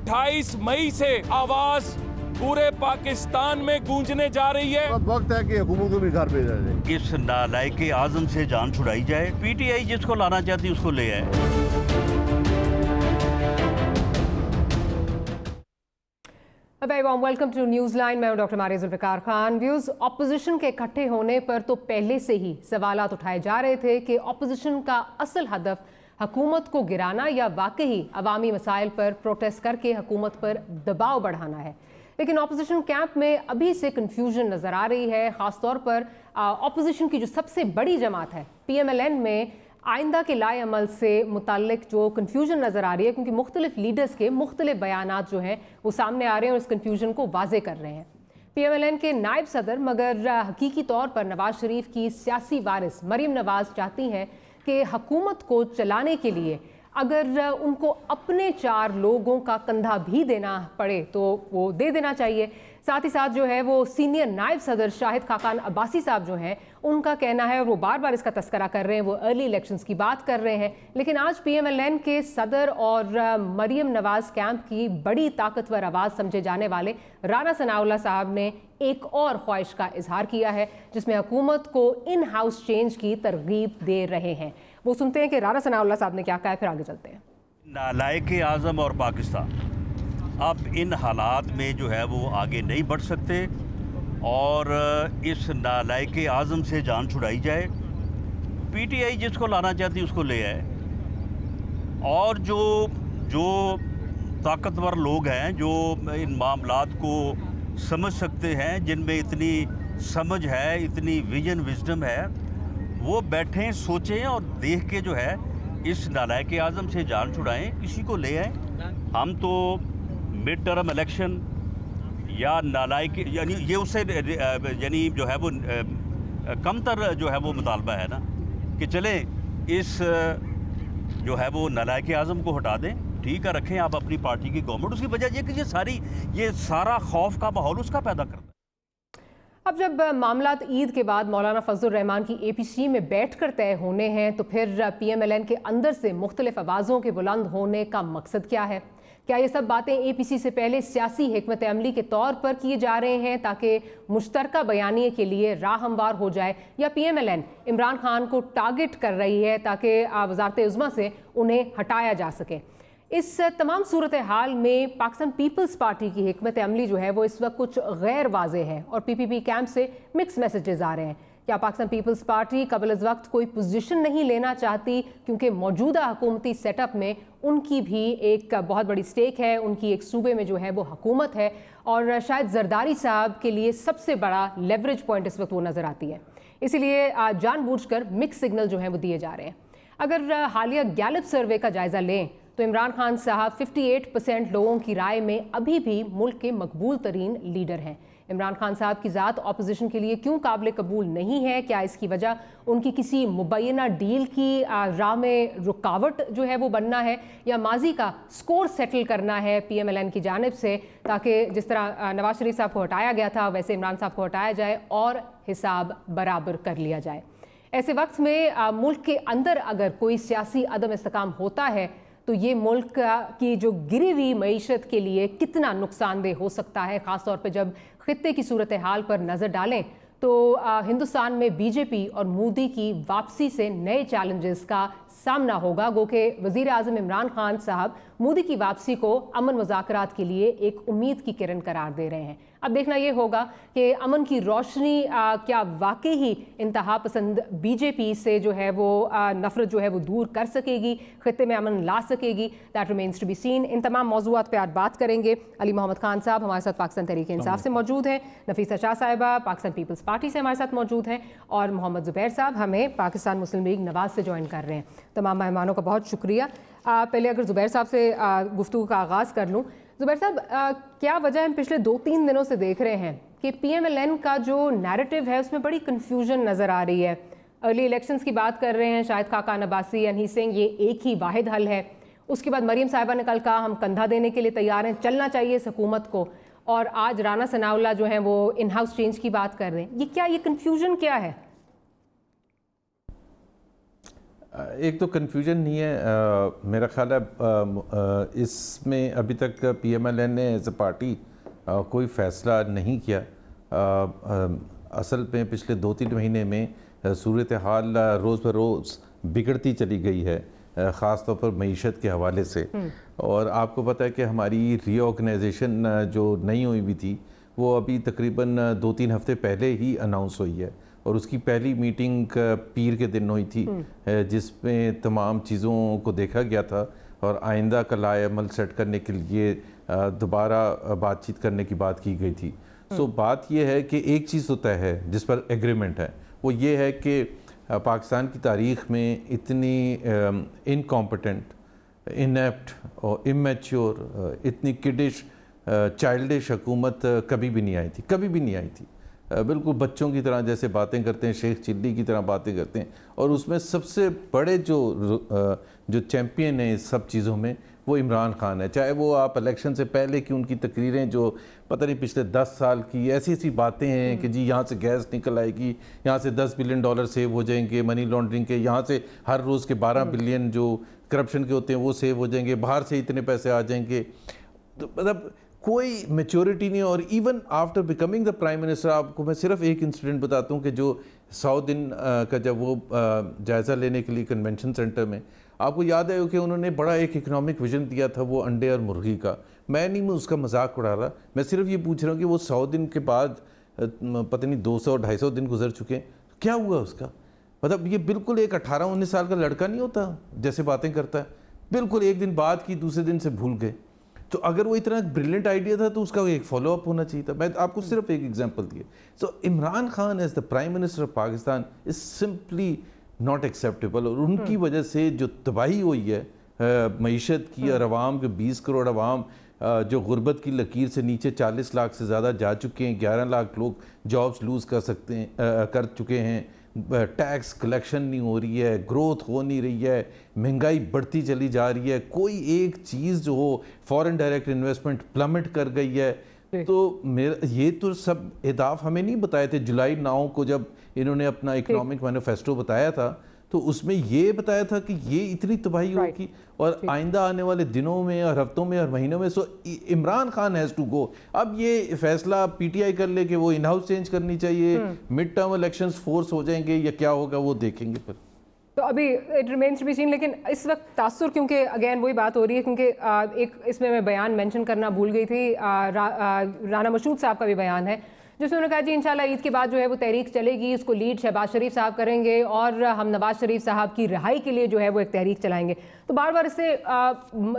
28 मई से आवाज पूरे पाकिस्तान में गूंजने जा रही है। वक्त है कि हुकूमत को भी घर भेजा जाए। इस नालायक आज़म से जान छुड़ाई जाए। पीटीआई जिसको लाना चाहती उसको ले आए। Very warm welcome to News Line. मैं हूं doctor Maria Zulfikar Khan. Views, opposition के इकट्ठे होने पर तो पहले से ही सवालात उठाए जा रहे थे कि ऑपोजिशन का असल हदफ हुकूमत को गिराना या वाकई अवामी मसाइल पर प्रोटेस्ट करके हुकूमत पर दबाव बढ़ाना है। लेकिन ऑपोजिशन कैंप में अभी से कन्फ्यूजन नज़र आ रही है। ख़ासतौर पर ऑपोजिशन की जो सबसे बड़ी जमात है PMLN में आइंदा के लाए अमल से मुताल्लिक जो कन्फ्यूजन नज़र आ रही है, क्योंकि मुख्तलिफ लीडर्स के मुख्तलिफ बयानात जो हैं वो सामने आ रहे हैं और इस कन्फ्यूजन को वाजे कर रहे हैं। PMLN के नायब सदर मगर हकीकी तौर पर नवाज शरीफ की सियासी वारिस मरीम नवाज चाहती हैं कि हुकूमत को चलाने के लिए अगर उनको अपने 4 लोगों का कंधा भी देना पड़े तो वो दे देना चाहिए। साथ ही साथ जो है वो सीनियर नायब सदर शाहिद खाकान अब्बासी साहब जो हैं उनका कहना है, और वो बार बार इसका तस्करा कर रहे हैं, वो अर्ली इलेक्शंस की बात कर रहे हैं। लेकिन आज PMLN के सदर और मरीम नवाज कैंप की बड़ी ताकतवर आवाज़ समझे जाने वाले राना सनाउल्लाह साहब ने एक और ख्वाहिश का इजहार किया है, जिसमें हुकूमत को इन हाउस चेंज की तरगीब दे रहे हैं। वो सुनते हैं कि राना सनाउल्लाह साहब ने क्या कहा है, फिर आगे चलते हैं। नालायक आज़म और पाकिस्तान अब इन हालात में जो है वो आगे नहीं बढ़ सकते और इस नालायक आज़म से जान छुड़ाई जाए। पीटीआई जिसको लाना चाहती उसको ले आए, और जो ताकतवर लोग हैं जो इन मामलात को समझ सकते हैं, जिनमें इतनी समझ है, इतनी विजन विजडम है, वो बैठें, सोचें और देख के जो है इस नालायक आज़म से जान छुड़ाएं, किसी को ले आएँ। हम तो मिड टर्म इलेक्शन या नालायक यानी ये उससे यानी जो है वो कमतर जो है वो मुतालबा है ना कि चलें इस जो है वो नालायक आज़म को हटा दें। ठीक है, रखें आप अपनी पार्टी की गवर्नमेंट। उसकी वजह ये कि ये सारा खौफ का माहौल उसका पैदा करता है। अब जब मामलात ईद के बाद मौलाना फजलुर रहमान की APC में बैठ कर तय होने हैं तो फिर PMLN के अंदर से मुख्तलिफ आवाज़ों के बुलंद होने का मकसद क्या है? क्या ये सब बातें APC से पहले सियासी हिकमत अमली के तौर पर किए जा रहे हैं ताकि मुश्तरका बयानिए के लिए राह हमवार हो जाए, या PMLN इमरान खान को टारगेट कर रही है ताकि वज़ारत उज़्मा से उन्हें हटाया जा सके? इस तमाम सूरत हाल में पाकिस्तान पीपल्स पार्टी की हिकमत अमली जो है वो इस वक्त कुछ गैर वाज़े है और PPP कैंप से मिक्स मैसेजेस आ रहे हैं। क्या पाकिस्तान पीपल्स पार्टी कबल इस वक्त कोई पोजीशन नहीं लेना चाहती क्योंकि मौजूदा हुकूमती सेटअप में उनकी भी एक बहुत बड़ी स्टेक है, उनकी एक सूबे में जो है वो हुकूमत है, और शायद जरदारी साहब के लिए सबसे बड़ा लेवरेज पॉइंट इस वक्त वो नज़र आती है। इसीलिए जानबूझकर मिक्स सिग्नल जो है वो दिए जा रहे हैं। अगर हालिया गैलप सर्वे का जायज़ा लें तो इमरान खान साहब 58% लोगों की राय में अभी भी मुल्क के मकबूल तरीन लीडर हैं। इमरान खान साहब की ज़ात ऑपोजिशन के लिए क्यों काबिल कबूल नहीं है? क्या इसकी वजह उनकी किसी मुबैना डील की राह में रुकावट जो है वो बनना है, या माजी का स्कोर सेटल करना है PMLN की जानिब से, ताकि जिस तरह नवाज शरीफ साहब को हटाया गया था वैसे इमरान साहब को हटाया जाए और हिसाब बराबर कर लिया जाए? ऐसे वक्त में मुल्क के अंदर अगर कोई सियासी अदम इस्तेकाम होता है तो ये मुल्क की जो गिरी हुई मईशत के लिए कितना नुकसानदेह हो सकता है, ख़ासतौर पर जब खित्ते की सूरत हाल पर नज़र डालें तो हिंदुस्तान में BJP और मोदी की वापसी से नए चैलेंजेस का सामना होगा। गो के वज़ीर आज़म इमरान खान साहब मोदी की वापसी को अमन मुज़ाकरात के लिए एक उम्मीद की किरण करार दे रहे हैं। अब देखना ये होगा कि अमन की रोशनी क्या वाकई ही इंतहा पसंद BJP से जो है वो नफरत जो है वो दूर कर सकेगी, खित्ते में अमन ला सकेगी। That remains to be seen. इन तमाम मौज़ूआत पे आज बात करेंगे। अली मोहम्मद खान साहब हमारे साथ पाकिस्तान तहरीक इंसाफ से मौजूद हैं, नफीसा शाह साहिबा पाकिस्तान पीपल्स पार्टी से हमारे साथ मौजूद हैं, और मोहम्मद ज़ुबैर साहब हमें पाकिस्तान मुस्लिम लीग नवाज से ज्वाइन कर रहे हैं। तमाम मेहमानों का बहुत शुक्रिया। पहले अगर ज़ुबैर साहब से गुफ्तगू का आगाज़ कर लूँ। ज़ुबैर साहब, क्या वजह हम पिछले 2-3 दिनों से देख रहे हैं कि PMLN का जो नैरेटिव है उसमें बड़ी कन्फ्यूजन नज़र आ रही है। अर्ली इलेक्शंस की बात कर रहे हैं शाहिद खाकान अब्बासी, अनहीस सिंह, ये एक ही वाहिद हल है। उसके बाद मरीम साहिबा ने कल कहा हम कंधा देने के लिए तैयार हैं, चलना चाहिए इस हुकूमत को, और आज राना सनाउल्लाह जो हैं वो इन हाउस चेंज की बात कर रहे हैं। ये कन्फ्यूजन क्या है? ایک تو کنفیوژن نہیں ہے میرا خیال ہے اس میں ابھی تک پی ایم ایل این نے ایز اے پارٹی کوئی فیصلہ نہیں کیا. اصل میں پچھلے 2-3 مہینے میں صورتحال روز بروز بگڑتی چلی گئی ہے, خاص طور پر معیشت کے حوالے سے. اور آپ کو پتہ ہے کہ ہماری ری آرگنائزیشن جو نہیں ہوئی بھی تھی وہ ابھی تقریباً 2-3 ہفتے پہلے ہی اناؤنس ہوئی ہے, اور اس کی پہلی میٹنگ پیر کے دن ہوئی تھی جس میں تمام چیزوں کو دیکھا گیا تھا اور آئندہ کا لائحہ عمل سیٹ کرنے کے لیے دوبارہ بات چیت کرنے کی بات کی گئی تھی. سو بات یہ ہے کہ ایک چیز تو طے ہے جس پر ایگریمنٹ ہے, وہ یہ ہے کہ پاکستان کی تاریخ میں اتنی انکمپٹنٹ, انیپٹ اور امیچور, اتنی کڈش, چائلڈش حکومت کبھی بھی نہیں آئی تھی, کبھی بھی نہیں آئی تھی. بالکل بچوں کی طرح جیسے باتیں کرتے ہیں, شیخ چلی کی طرح باتیں کرتے ہیں. اور اس میں سب سے بڑے جو چیمپئن ہیں اس سب چیزوں میں وہ عمران خان ہے. چاہے وہ آپ الیکشن سے پہلے کی ان کی تقریریں جو پتہ نہیں پچھلے 10 سال کی ایسی باتیں ہیں کہ جی یہاں سے گیس نکل آئے گی, یہاں سے $10 بلین سیو ہو جائیں گے منی لانڈرنگ کے, یہاں سے ہر روز کے 12 بلین جو کرپشن کے ہوتے ہیں وہ سیو ہو جائیں گے, باہر سے اتنے پیسے آ جائیں گے. تو مطلب کوئی میچورٹی نہیں. اور even after becoming the prime minister, آپ کو میں صرف ایک انسیڈنٹ بتاتا ہوں کہ جو 100 دن کا جب وہ جائزہ لینے کے لیے کنونشن سینٹر میں, آپ کو یاد ہے کہ انہوں نے بڑا ایک اکنامک ویژن دیا تھا وہ انڈے اور مرغی کا. میں اس کا مذاق اڑا رہا, میں صرف یہ پوچھ رہا ہوں کہ وہ 100 دن کے بعد پتہ نہیں 200-250 دن گزر چکے ہیں, کیا ہوا اس کا؟ مطلب یہ بالکل ایک 18-19 سال کا لڑکا نہیں ہوتا جیسے باتیں کرتا ہے, بالکل ایک دن بعد کی دوسرے دن سے بھول گئے. تو اگر وہ اتنا بریلینٹ آئیڈیا تھا تو اس کا ایک فالو اپ ہونا چاہیے تھا. میں آپ کو صرف ایک ایگزامپل دیا. So Imran Khan is the prime minister of Pakistan is simply not acceptable. اور ان کی وجہ سے جو تباہی ہوئی ہے معیشت کی, اور عوام کے 20 کروڑ عوام جو غربت کی لکیر سے نیچے 40 لاکھ سے زیادہ جا چکے ہیں, 11 لاکھ لوگ جابس لوز کر چکے ہیں, ٹیکس کلیکشن نہیں ہو رہی ہے, گروتھ ہو نہیں رہی ہے, مہنگائی بڑھتی چلی جا رہی ہے, کوئی ایک چیز جو ہو, فورن ڈائریکٹ انویسٹمنٹ پلمٹ کر گئی ہے. تو یہ تو سب اہداف ہمیں نہیں بتائے تھے. جولائی 9 کو جب انہوں نے اپنا اکنامک مینیفیسٹو بتایا تھا تو اس میں یہ بتایا تھا کہ یہ اتنی تباہی ہوگی اور آئندہ آنے والے دنوں میں اور ہفتوں میں اور مہینوں میں. So Imran Khan has to go. اب یہ فیصلہ پی ٹی آئی کر لے کہ وہ ان ہاؤس چینج کرنی چاہیے, مڈ ٹرم الیکشنز فورس ہو جائیں گے یا کیا ہوگا وہ دیکھیں گے. پھر تو ابھی it remains to be seen. لیکن اس وقت تاثر, کیونکہ اگین وہی بات ہو رہی ہے, کیونکہ ایک اس میں بیان مینشن کرنا بھول گئی تھی, رانا مشہود صاحب کا بھی بیان ہے جس میں انہوں نے کہا جی انشاءاللہ عید کے بعد جو ہے وہ تحریک چلے گی, اس کو لیڈ شہباز شریف صاحب کریں گے اور ہم نواز شریف صاحب کی رہائی کے لیے جو ہے وہ ایک تحریک چلائیں گے. تو بار بار اس سے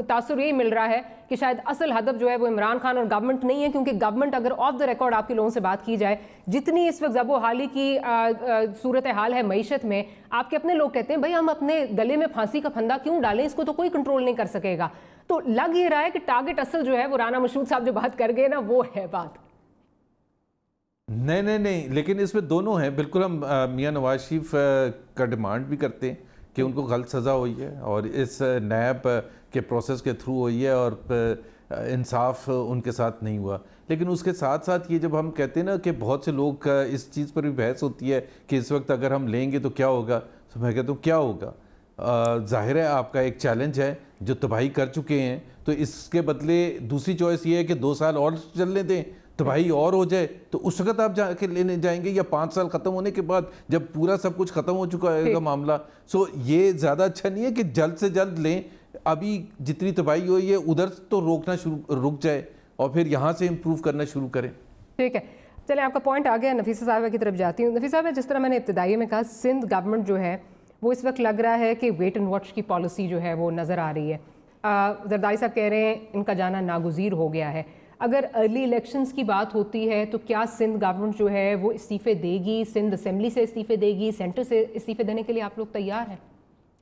تاثر یہی مل رہا ہے کہ شاید اصل ہدف جو ہے وہ عمران خان اور گورنمنٹ نہیں ہے, کیونکہ گورنمنٹ اگر آف دا ریکارڈ آپ کے لوگوں سے بات کی جائے, جتنی اس وقت ضب و حالی کی صورتحال ہے معیشت میں, آپ کے اپنے لوگ کہتے ہیں بھائی ہم اپنے گلے میں پھانسی کا پھندا کیوں ڈالیں, اس کو تو کوئی کنٹرول نہیں کر سکے گا. تو لگ یہ رہا ہے کہ ٹارگٹ اصل جو ہے وہ رانا مشہود صاحب جو بات کر گئے نا وہ ہے بات. نہیں, لیکن اس میں دونوں ہیں. بالکل ہم میاں نواز شریف کا ڈیمانڈ بھی کرتے ہیں کہ ان کو غلط سزا ہوئی ہے اور اس نیب کے پروسیس کے تھرو ہوئی ہے اور انصاف ان کے ساتھ نہیں ہوا. لیکن اس کے ساتھ ساتھ یہ جب ہم کہتے ہیں نا کہ بہت سے لوگ اس چیز پر بھی بحث ہوتی ہے کہ اس وقت اگر ہم لیں گے تو کیا ہوگا, تو میں کہتا ہوں کیا ہوگا. ظاہر ہے آپ کا ایک چیلنج ہے جو تباہی کر چکے ہیں, تو اس کے بدلے دوسری چوائس یہ ہے کہ 2 سال اور چلنے دیں, تباہی اور ہو جائے, تو اس وقت آپ جا کے لینے جائیں گے, یا 5 سال ختم ہونے کے بعد جب پورا سب کچھ ختم ہو چکا ہے گا معاملہ. سو یہ زیادہ اچھا نہیں ہے کہ جلد سے جلد لیں. ابھی جتنی تباہی ہوئی ہے ادھر تو رک جائے اور پھر یہاں سے امپروو کرنا شروع کریں. ٹھیک ہے, چلیں آپ کا پوائنٹ آ گیا. نفیسہ صاحبہ کی طرف جاتی ہوں. نفیسہ صاحبہ, جس طرح میں نے ابتدائی میں کہا, سندھ گورنمنٹ جو ہے وہ اس وقت لگ رہا ہے کہ ویٹ اینڈ واچ کی پالیسی جو ہے وہ نظر آ رہی ہے. زرداری صاحب کہہ رہے ہیں ان کا جانا ناگزیر ہو گیا ہے. اگر ارلی الیکشنز کی بات ہوتی ہے تو کیا سندھ گورنمنٹ جو ہے وہ استعفے دے گی, سندھ اسمبلی سے استعفے دے گی, سینٹر سے استعفے دینے کے لیے آپ لوگ تیار ہیں؟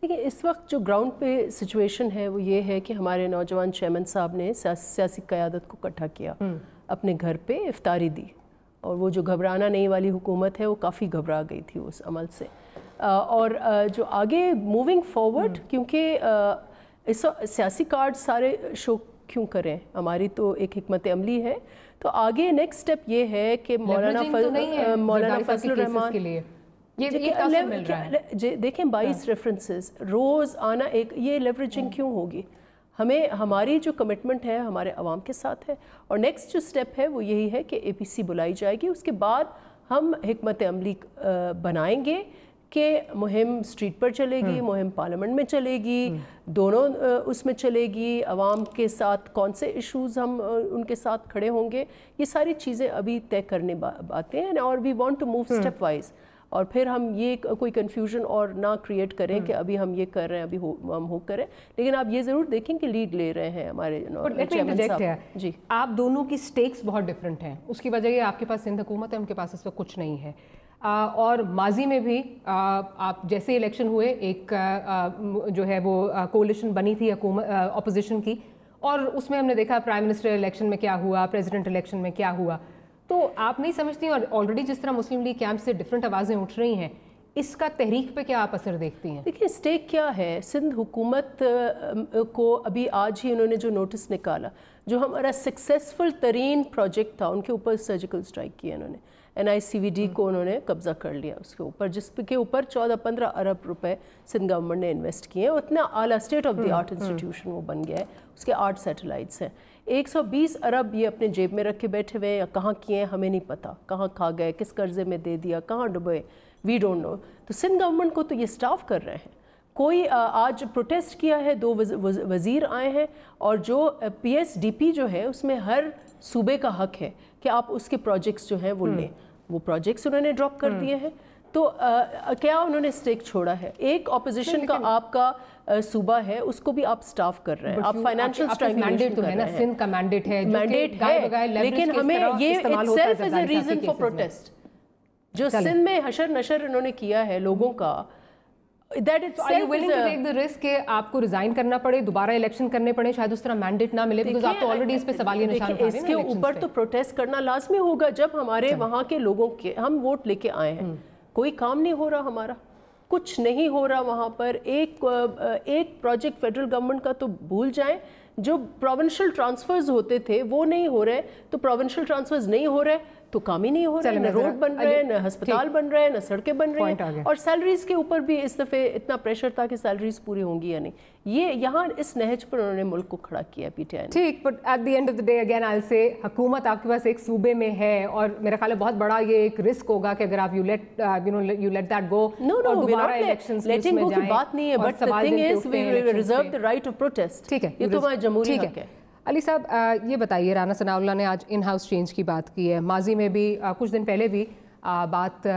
دیکھیے اس وقت جو گراؤنڈ پہ سچویشن ہے وہ یہ ہے کہ ہمارے نوجوان چیئرمین صاحب نے سیاسی قیادت کو اکٹھا کیا, اپنے گھر پہ افطاری دی, اور وہ جو گھبرانا نہیں والی حکومت ہے وہ کافی گھبرا گئی تھی اس عمل سے. اور جو آگے موونگ فارورڈ, کیونکہ اس سیاسی کارڈ سارے شو کیوں کریں, ہماری تو ایک حکمت عملی ہے. تو آگے نیکسٹ سٹیپ یہ ہے کہ مولانا فضل الرحمان ये तासुर मिल रहा है। देखें 22 रेफरेंसेस रोज़ आना, एक ये लेवरेजिंग क्यों होगी? हमें हमारी जो कमिटमेंट है हमारे अवाम के साथ है, और नेक्स्ट जो स्टेप है वो यही है कि APC बुलाई जाएगी, उसके बाद हम हिकमत अमली बनाएंगे कि मुहिम स्ट्रीट पर चलेगी, मुहिम पार्लियामेंट में चलेगी, दोनों उसमें चलेगी, अवाम के साथ कौन से इश्यूज़ हम उनके साथ खड़े होंगे, ये सारी चीज़ें अभी तय करने बातें हैं, और we want to move step wise, और फिर हम ये कोई कन्फ्यूजन और ना क्रिएट करें कि अभी हम ये कर रहे हैं, अभी हम हो करें, लेकिन आप ये ज़रूर देखें कि लीड ले रहे हैं हमारे चेयरमैन साहब। जी, आप दोनों की स्टेक्स बहुत डिफरेंट हैं, उसकी वजह ये आपके पास सिंध हुकूमत है, उनके पास इस वक्त कुछ नहीं है, और माजी में भी आप जैसे इलेक्शन हुए एक जो है वो कोalition बनी थी अपोजिशन की, और उसमें हमने देखा प्राइम मिनिस्टर इलेक्शन में क्या हुआ, प्रेसिडेंट इलेक्शन में क्या हुआ। तो आप नहीं समझती, और ऑलरेडी जिस तरह मुस्लिम लीग कैंप से डिफरेंट आवाज़ें उठ रही हैं, इसका तहरीक पे क्या आप असर देखती हैं? देखिए स्टेक क्या है, सिंध हुकूमत को अभी आज ही उन्होंने जो नोटिस निकाला, जो हमारा सक्सेसफुल तरीन प्रोजेक्ट था उनके ऊपर सर्जिकल स्ट्राइक किया उन्होंने, NICVD को उन्होंने कब्ज़ा कर लिया उसके ऊपर, जिसके ऊपर 14-15 अरब रुपए सिंध गवर्नमेंट ने इन्वेस्ट किए हैं। उतना आला state of the art institution वो बन गया है, उसके 8 सैटेलाइट्स हैं, 120 अरब ये अपने जेब में रख के बैठे हुए हैं, या कहाँ किए हैं हमें नहीं पता, कहाँ खा गए, किस कर्जे में दे दिया, कहाँ डुबे, वी डोंट नो। तो सिंध गवर्नमेंट को तो ये स्टाफ कर रहे हैं। कोई आज प्रोटेस्ट किया है, 2 वज़ीर आए हैं, और जो PSDP जो है उसमें हर सूबे का हक है कि आप उसके प्रोजेक्ट्स जो हैं वो लें, वो प्रोजेक्ट्स उन्होंने ड्रॉप कर दिए हैं। तो क्या उन्होंने स्टेक छोड़ा है? एक ऑपोजिशन का आपका सूबा है, उसको भी आप स्टाफ कर रहे हैं, आप फाइनेंशियल मैंडेट तो है ना, सिंध का मैंडेट है, मैंडेट है, लेकिन हमें ये itself is a reason for protest. जो सिंध में हशर नशर इन्होंने किया है लोगों का, that itself are you willing to take the risk कि आपको रिजाइन करना पड़े, दोबारा इलेक्शन करने पड़े, शायद उस तरह मैंडेट ना मिले, बिकॉज़ आप तो ऑलरेडी इस पे सवालिया निशान उठा रहे हैं। इसके ऊपर तो प्रोटेस्ट करना लाजमी होगा जब हमारे वहाँ के लोगों के हम वोट लेके आए हैं। कोई काम नहीं हो रहा, हमारा कुछ नहीं हो रहा वहाँ पर। एक प्रोजेक्ट फेडरल गवर्नमेंट का तो भूल जाएं, जो प्रोविंशियल ट्रांसफर्स होते थे वो नहीं हो रहे, तो प्रोविंशियल ट्रांसफर्स नहीं हो रहे तो काम ही नहीं हो रहा है, न रोड बन रहे हैं, न अस्पताल बन रहे हैं, न सड़कें बन रही हैं, और सैलरीज के ऊपर भी इस दफ़े इतना प्रेशर था कि सैलरीज पूरी होंगी या नहीं। ये यहाँ इस नहज पर उन्होंने मुल्क को खड़ा किया PTI ने। ठीक, but at the end of the day again I will say हुकूमत आपके पास एक सूबे में है, और मेरा ख्याल है बहुत बड़ा ये एक रिस्क होगा कि अगर आप you let that go, no दोबारा इलेक्शंस में जाएं, बात नहीं है, but the thing is we reserve the right of protest. ठीक है, ये तो हमारा जमहूरी हक है। अली साहब ये बताइए, राना सनाउल्लाह ने आज इन हाउस चेंज की बात की है, माजी में भी कुछ दिन पहले भी बात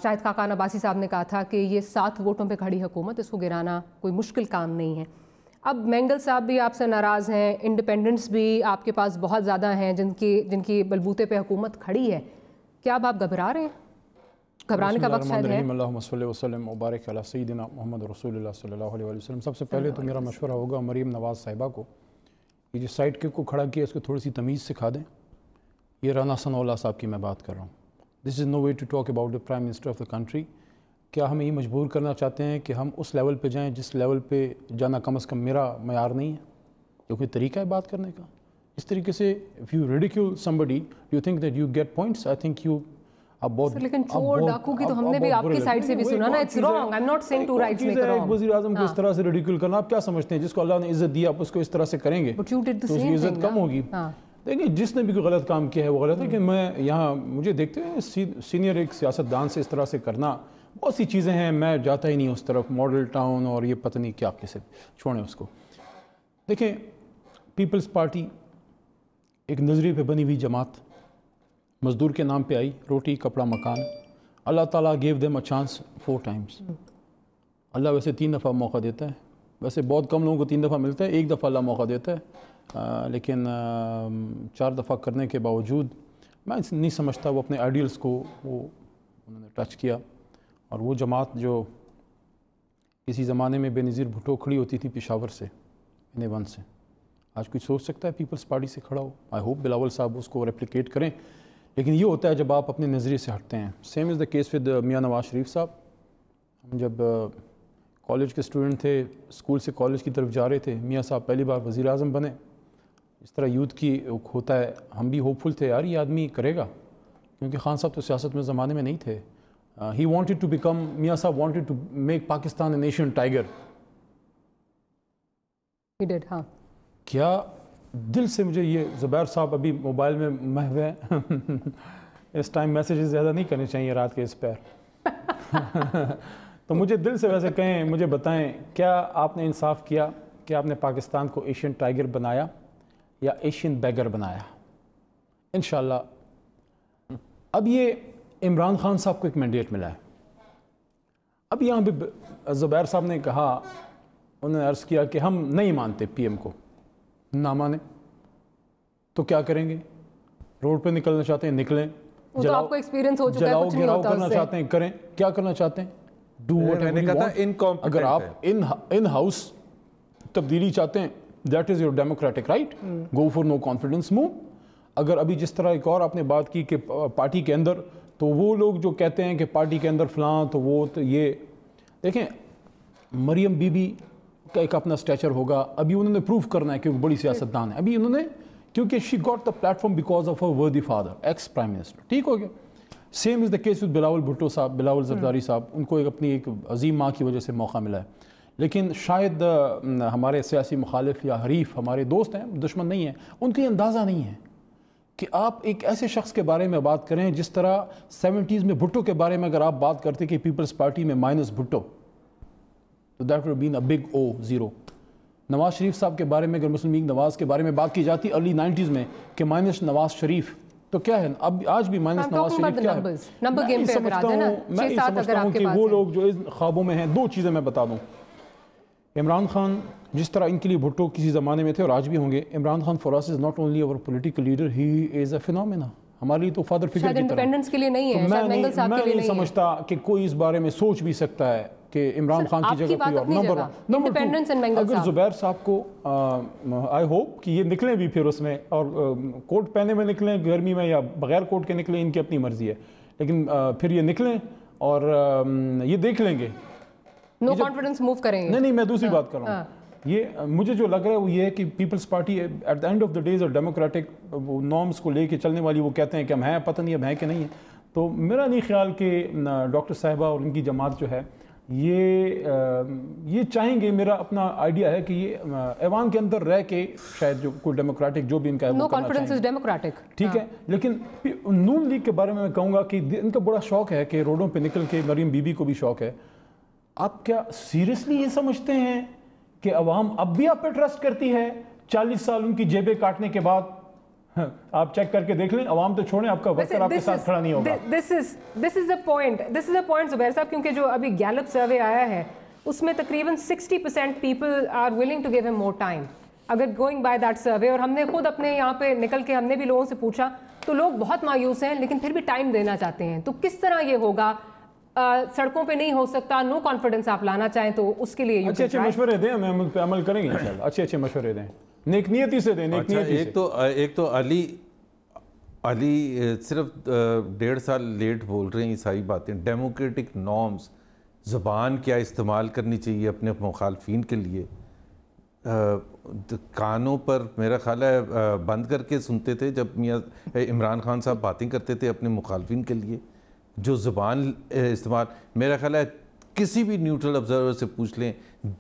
शाहिद खाकान अब्बासी साहब ने कहा था कि ये 7 वोटों पे खड़ी हुकूमत, इसको गिराना कोई मुश्किल काम नहीं है। अब मेंगल साहब भी आपसे नाराज़ हैं, इंडिपेंडेंट्स भी आपके पास बहुत ज़्यादा हैं जिनकी बलबूते पे हुकूमत खड़ी है, क्या अब आप घबरा रहे हैं? घबराने का वक्त शायद है। मुबारक अला सय्यिदिना मुहम्मद रसूलुल्लाह सल्लल्लाहु अलैहि वसल्लम। सबसे पहले तो मेरा मशवरा होगा मरीम नवाज़ साहिबा को, ये जो साइड किक को खड़ा किया इसको थोड़ी सी तमीज़ सिखा दें। ये राना सनाउल्लाह साहब की मैं बात कर रहा हूँ। This is no way to talk about the prime minister of the country. क्या हमें ये मजबूर करना चाहते हैं कि हम उस लेवल पे जाएं जिस लेवल पे जाना कम से कम मेरा मयार नहीं है? ये कोई तरीका है बात करने का? इस तरीके से if you ridicule somebody you think that you get points, I think you लेकिन चोर डाकू की तो हमने भी आपकी साइड से भी सुना ना, it's wrong, I am not saying two rights make a wrong. वज़ीर आज़म को इस तरह से रिडिक्यूल करना, आप क्या समझते हैं जिसको अल्लाह ने इज्जत दी आप उसको इस तरह से करेंगे तो उसकी इज्जत कम होगी? देखिए जिसने भी कोई गलत काम किया है वो गलत है, कि मैं यहाँ मुझे देखते हैं सीनियर एक सियासतदान से इस तरह से करना, बहुत सी चीज़ें हैं, मैं जाता ही नहीं उस तरफ, मॉडल टाउन और ये पता नहीं क्या कैसे, छोड़ें उसको। देखें पीपल्स पार्टी एक नज़रिए पे बनी हुई जमात, मज़दूर के नाम पे आई, रोटी कपड़ा मकान, अल्लाह ताला gave them a chance 4 times. Allah वैसे 3 दफ़ा मौका देता है, वैसे बहुत कम लोगों को 3 दफ़ा मिलता है, 1 दफ़ा अल्लाह मौका देता है, लेकिन 4 दफ़ा करने के बावजूद मैं नहीं समझता वो अपने आइडियल्स को वो उन्होंने टच किया। और वो जमात जो किसी ज़माने में बेनज़ीर भुट्टो खड़ी होती थी पेशावर से N1 से, आज कुछ सोच सकता है पीपल्स पार्टी से खड़ा हो? आई होप बिलावल साहब उसको रेप्लिकेट करें, लेकिन ये होता है जब आप अपने नज़रिए से हटते हैं। Same is the case with मियाँ नवाज़ शरीफ साहब। हम जब कॉलेज के स्टूडेंट थे, स्कूल से कॉलेज की तरफ जा रहे थे, मियाँ साहब पहली बार वज़ीर आज़म बने। इस तरह यूथ की होता है, हम भी होपफुल थे यार ये आदमी करेगा, क्योंकि खान साहब तो सियासत में ज़माने में नहीं थे। He wanted to become, Mia Saab wanted to make Pakistan a nation tiger. He did, हाँ. क्या दिल से मुझे ये ज़ुबैर साहब अभी मोबाइल में महव हैं इस टाइम मैसेजेस ज़्यादा नहीं करने चाहिए रात के इस पैर तो मुझे दिल से वैसे कहें, मुझे बताएं, क्या आपने इंसाफ किया कि आपने पाकिस्तान को एशियन टाइगर बनाया या एशियन बैगर बनाया? इंशाल्लाह। अब ये इमरान खान साहब को एक मैंडेट मिला है। अब यहाँ पे ज़ुबैर साहब ने कहा, उन्होंने अर्ज़ किया कि हम नहीं मानते पीएम को, ना माने तो क्या करेंगे? रोड पे निकलना चाहते हैं निकलें, तो आपको एक्सपीरियंस हो चुका है, कुछ नहीं होता करना चाहते हैं करें, क्या करना चाहते हैं? Do whatever you want. अगर आप इन हाउस तब्दीली चाहते हैं, that is your democratic right, go for no confidence move. अगर अभी जिस तरह एक और आपने बात की कि पार्टी के अंदर, तो वो लोग जो कहते हैं कि पार्टी के अंदर फलां तो वो तो ये देखें, मरियम बीबी का एक अपना स्टैचर होगा। अभी उन्होंने प्रूव करना है कि वो बड़ी सियासतदान है। अभी उन्होंने, क्योंकि she got the platform because of a वर्दी फादर, एक्स प्राइम मिनिस्टर, ठीक हो गया। Same is the case with Bilawal Bhutto साहब, बिलावल ज़रदारी साहब, उनको एक अपनी एक अजीम माँ की वजह से मौका मिला है। लेकिन शायद हमारे सियासी मुखालिफ या हरीफ हमारे दोस्त हैं, दुश्मन नहीं हैं, उनको ये अंदाज़ा नहीं है कि आप एक ऐसे शख्स के बारे में बात करें जिस तरह 70s में भुट्टो के बारे में अगर आप बात करते कि पीपल्स पार्टी में माइनस भुट्टो, तो that would been a big O zero. Nawaz Sharif sahab के बारे में अगर मुस्लिम लीग नवाज के बारे में बात की जाती अर्ली 90s में कि माइनस नवाज शरीफ, तो क्या है अब आज भी माइनस नवाज शरीफ क्या है? मैं समझता हूँ कि वो लोग जो इन ख्वाबों में हैं, दो चीज़ें मैं बता दूँ। इमरान खान जिस तरह इनके लिए भुट्टो किसी ज़माने में थे और आज भी होंगे, Imran Khan for us is not only our political leader, he is a phenomena. हमारे लिए तो फादर फिगर की तरह। इंडिपेंडेंस के लिए नहीं है, मैं नहीं समझता कि कोई इस बारे में सोच भी सकता है कि इमरान खान की जगह कोई और। नंबर 2, अगर ज़ुबैर साहब को आई होप कि ये निकलें भी फिर उसमें, और कोट पहने में निकलें गर्मी में या बगैर कोट के निकलें, इनकी अपनी मर्जी है, लेकिन फिर ये निकलें और ये देख लेंगे, नो कॉन्फिडेंस मूव करेंगे। नहीं, मैं दूसरी बात कर रहा हूँ। ये मुझे जो लग रहा है वो ये है कि Peoples Party at the end of the days और डेमोक्रेटिक नॉर्म्स को लेके चलने वाली, वो कहते हैं कि हम हैं, पता नहीं अब हैं कि नहीं है। तो मेरा नहीं ख्याल कि डॉक्टर साहिबा और उनकी जमात जो है ये चाहेंगे, मेरा अपना आइडिया है कि ये ऐवान के अंदर रह के शायद जो कोई डेमोक्रेटिक जो भी इनका नो कॉन्फिडेंस इज डेमोक्रेटिक, ठीक है। लेकिन नून लीग के बारे में मैं कहूँगा कि इनका बड़ा शौक है कि रोडों पे निकल के, मरीम बीबी को भी शौक है। आप क्या सीरियसली ये समझते हैं कि अवाम अब भी आप पे ट्रस्ट करती है 40 साल उनकी जेबें काटने के बाद? आप चेक करके देख लें, अवाम तो छोड़ें, आपका वर्कर आपके साथ खड़ा नहीं होगा। This is the point Zubair साहब, क्योंकि जो अभी गैलप सर्वे आया है उसमें तकरीबन 60% people are willing to give him more time, अगर गोइंग बाय दैट सर्वे। और हमने खुद अपने यहाँ पे निकल के हमने भी लोगों से पूछा, तो लोग बहुत मायूस हैं लेकिन फिर भी टाइम देना चाहते हैं। तो किस तरह ये होगा? सड़कों पे नहीं हो सकता, नो कॉन्फिडेंस आप लाना चाहें तो उसके लिए अच्छे मशवरे दें, हम उन पे अमल करेंगे इंशाल्लाह। अच्छे मशवरे दें, नेक नियती से दें, नेक नियती से। एक तो अली सिर्फ 1.5 साल लेट बोल रहे हैं ये सारी बातें। डेमोक्रेटिक नॉर्म्स, ज़बान क्या इस्तेमाल करनी चाहिए अपने मुखालफिन के लिए, कानों पर मेरा ख्याल है बंद करके सुनते थे जब मियाँ इमरान खान साहब बातें करते थे अपने मुखालफिन के लिए। जो ज़बान इस्तेमाल, मेरा ख्याल है किसी भी न्यूट्रल ऑब्जर्वर से पूछ लें,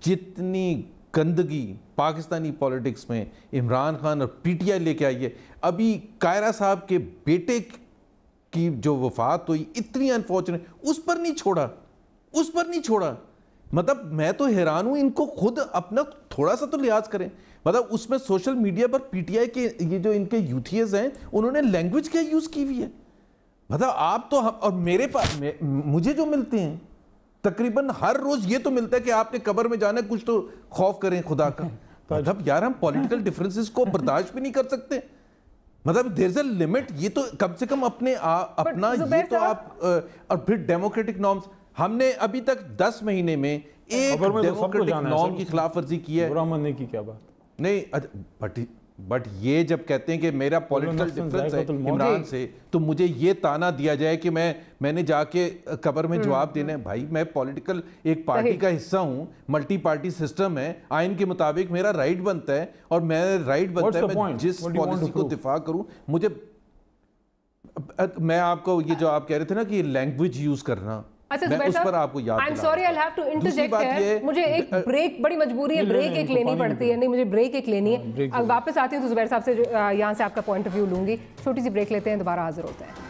जितनी गंदगी पाकिस्तानी पॉलिटिक्स में इमरान खान और पीटीआई लेके आई है। अभी कायरा साहब के बेटे की जो वफात हुई, इतनी अनफॉर्चुनेट, उस पर नहीं छोड़ा। मतलब मैं तो हैरान हूँ, इनको खुद अपना थोड़ा सा तो लिहाज करें। मतलब उसमें सोशल मीडिया पर पीटीआई के ये जो इनके यूथियर्स हैं, उन्होंने लैंग्वेज क्या यूज़ की हुई है। मतलब आप तो और मेरे पास मुझे जो मिलते हैं तकरीबन हर रोज ये तो मिलता है कि आपने कब्र में जाना है, कुछ तो खौफ करें खुदा का। मतलब यार हम पॉलिटिकल डिफरेंसेस को बर्दाश्त भी नहीं कर सकते। मतलब देयर इज अ लिमिट। ये तो कम से कम अपना ये तो आप और फिर डेमोक्रेटिक नॉर्म्स, हमने अभी तक 10 महीने में एक डेमोक्रेटिक नॉर्म की खिलाफ वर्जी की है। बुरा मानने की क्या बात नहीं, बट ये जब कहते हैं कि मेरा पॉलिटिकल डिफरेंस है इमरान से, तो मुझे ये ताना दिया जाए कि मैंने जाके कब्र में जवाब देना है। भाई मैं पॉलिटिकल एक पार्टी का हिस्सा हूँ, मल्टी पार्टी सिस्टम है, आइन के मुताबिक मेरा राइट बनता है, और मैं राइट बनता है मैं जिस पॉलिसी को दिफा करूँ। मुझे میں آپ کو یہ جو آپ کہہ رہے تھے نا کہ لینگویج یوز کرنا، میں اس پر آپ کو یاد I'm sorry, I'll have to interject here. مجھے ایک بریک، بڑی مجبوری ہے، بریک ایک لینی پڑتی ہے. نہیں مجھے بریک ایک لینی ہے. اب واپس آتی ہوں تو زبیر صاحب سے یہاں سے آپ کا پوائنٹ آف ویو لوں گی. چھوٹی سی بریک لیتے ہیں، دوبارہ حاضر ہوتے ہیں.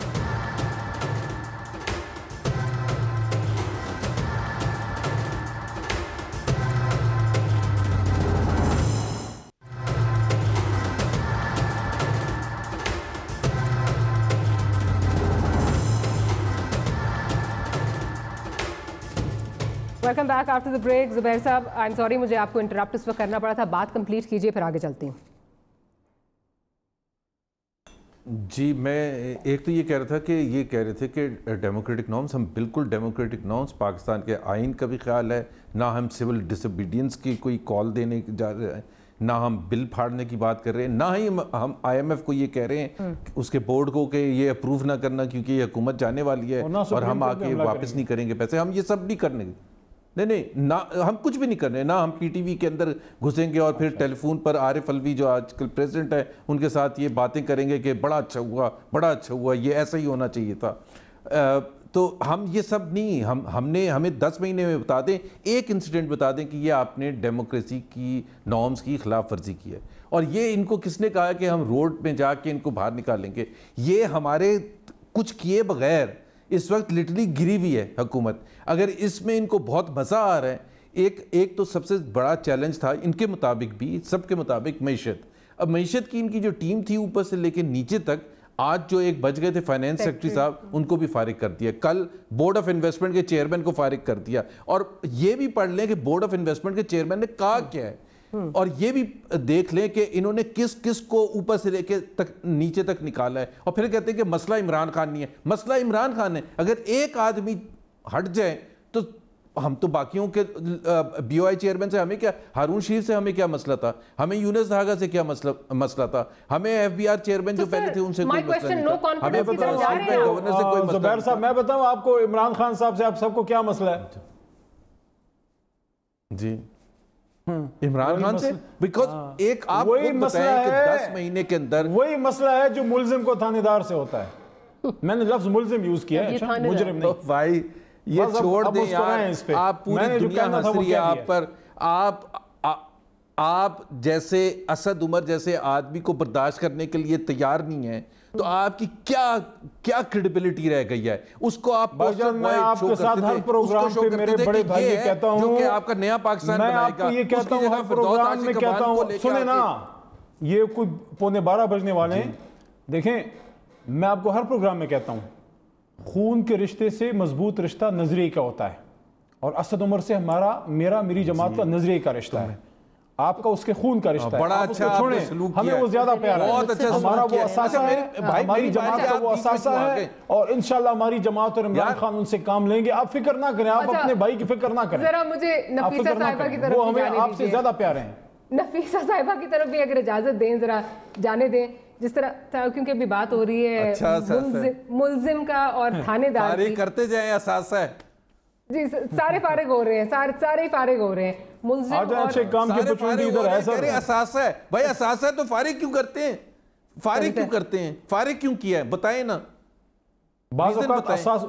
Welcome back after the break. Zubair sahab I M sorry مجھے آپ کو انٹرپٹ اس وقت کرنا پڑا تھا، بات کمپلیٹ کیجئے پھر آگے چلتی ہوں. جی میں ایک تو یہ کہہ رہا تھا کہ یہ کہہ رہے تھے کہ ڈیموکریٹک نارمز، ہم بالکل ڈیموکریٹک نارمز، پاکستان کے آئین کا بھی خیال ہے، نہ ہم سول ڈس اوبیڈینس کی کوئی کال دینے جا رہے ہیں، نہ ہم بل پھاڑنے کی بات کر رہے ہیں، نہ ہی ہم آئی ایم ایف کو یہ کہہ رہے ہیں اس کے بورڈ کو کہ یہ اپروو نہ کرنا کیونکہ یہ حکومت جانے والی ہے اور ہم آ کے واپس نہیں کریں گے پیسے. ہم یہ سب نہیں کرنے، نہیں ہم کچھ بھی نہیں کر رہے. نہ ہم پی ٹی وی کے اندر گھسیں گے اور پھر ٹیلی فون پر عارف الوی جو آج کل پریزیڈنٹ ہے ان کے ساتھ یہ باتیں کریں گے کہ بڑا اچھا ہوا، بڑا اچھا ہوا، یہ ایسا ہی ہونا چاہیے تھا. تو ہم یہ سب نہیں، ہمیں 10 مہینے میں بتا دیں، ایک انسیڈنٹ بتا دیں کہ یہ آپ نے ڈیموکریسی کی نارمز کی خلاف ورزی کی ہے. اور یہ ان کو کس نے کہا کہ ہم روڈ میں جا کے ان کو باہر نکالیں گے؟ یہ ہمارے کچھ کیے بغیر اس وقت لٹرلی گری ہوئی ہے حکومت. اگر اس میں ان کو بہت مزہ آ رہا ہے، ایک تو سب سے بڑا چیلنج تھا ان کے مطابق بھی، سب کے مطابق معیشت. اب معیشت کی ان کی جو ٹیم تھی اوپر سے لے کے نیچے تک، آج جو ایک بچ گئے تھے فائنینس سیکرٹری صاحب، ان کو بھی فارغ کر دیا. کل بورڈ آف انویسٹمنٹ کے چیئرمین کو فارغ کر دیا. اور یہ بھی پڑھ لیں کہ بورڈ آف انویسٹمنٹ کے چیئرمین نے کہا کیا ہے، اور یہ بھی دیکھ لیں کہ انہوں نے کس کس کو اوپر سے لے کے نیچے تک نکالا ہے. اور پھر کہتے ہیں کہ مسئلہ عمران خان نہیں ہے. مسئلہ عمران خان ہے. اگر ایک آدمی ہٹ جائے تو ہم تو باقیوں کے بی او آئی چیئرمین سے ہمیں کیا، ہارون شریف سے ہمیں کیا مسئلہ تھا، ہمیں یونس دھاگا سے کیا مسئلہ تھا، ہمیں ایف بی آر چیئرمین جو پہلے تھے ان سے کوئی مسئلہ نہیں تھا. ہمیں گورنر سے کوئی مسئلہ. زبیر صاحب میں بتاؤں آپ کو عمران خان صاحب سے آپ سب کو کیا مسئلہ ہے؟ جی عمران خان سے بیکاز ایک آپ کو بتائیں کہ 10 مہینے کے اندر وہی مسئلہ ہے جو ملزم کو تھانے دار سے ہوتا ہے. میں نے لفظ ملزم یوز کیا ہے، مجرم نہیں. بھائی یہ چھوڑ دیں یار، آپ پوری دنیا ہنس رہی ہے آپ پر. آپ جیسے اسد عمر جیسے آدمی کو برداشت کرنے کے لیے تیار نہیں ہیں تو آپ کی کیا کریڈیبلٹی رہ گئی ہے؟ اس کو آپ میں آپ کے ساتھ ہر پروگرام پہ میرے بڑے بھائی یہ کہتا ہوں جو کہ آپ کا نیا پاکستان بنائے گا. میں آپ کو یہ کہتا ہوں ہر پروگرام میں کہتا ہوں، سنیں نا، یہ کوئی 11:15 بجنے والے ہیں. دیکھیں میں آپ کو ہر پروگرام میں کہتا ہوں خون کے رشتے سے مضبوط رشتہ نظریے کا ہوتا ہے، اور اسد عمر سے میری جماعت کا نظریے کا رشتہ ہے. آپ کا اس کے خون کا رشتہ ہے. بڑا اچھا آپ نے سلوک کیا، ہمیں وہ زیادہ پیارا ہے. بہت اچھا ہمارا سلوک وہ کیا. اثاثہ ہے، ہماری جماعت کا وہ اثاثہ ہے، اور انشاءاللہ ہماری جماعت اور عمران خان ان سے کام لیں گے. آپ فکر نہ کریں، آپ اپنے بھائی کی فکر نہ کریں. ذرا مجھے نفیسہ صاحبہ کی طرف وہ ہمیں آپ سے زیادہ پیارے ہیں. نفیسہ صاحبہ کی طرف بھی اگر اجازت دیں، ذرا جانے دیں. جس طرح کیونکہ ابھی بات ہو رہی ہے ملزم کا اور تھانے دار کی. فارغ کرتے جائیں، اثاثہ ہے. جی سارے فارغ ہو رہے ہیں، سارے ہی فارغ ہو رہے ہیں. ملزم اور اثاثہ ہے. بھائی اثاثہ ہے تو فارغ کیوں کرتے ہیں؟ فارغ کیوں کیا ہے بتائیں نا. بعض اوقات اثاثوں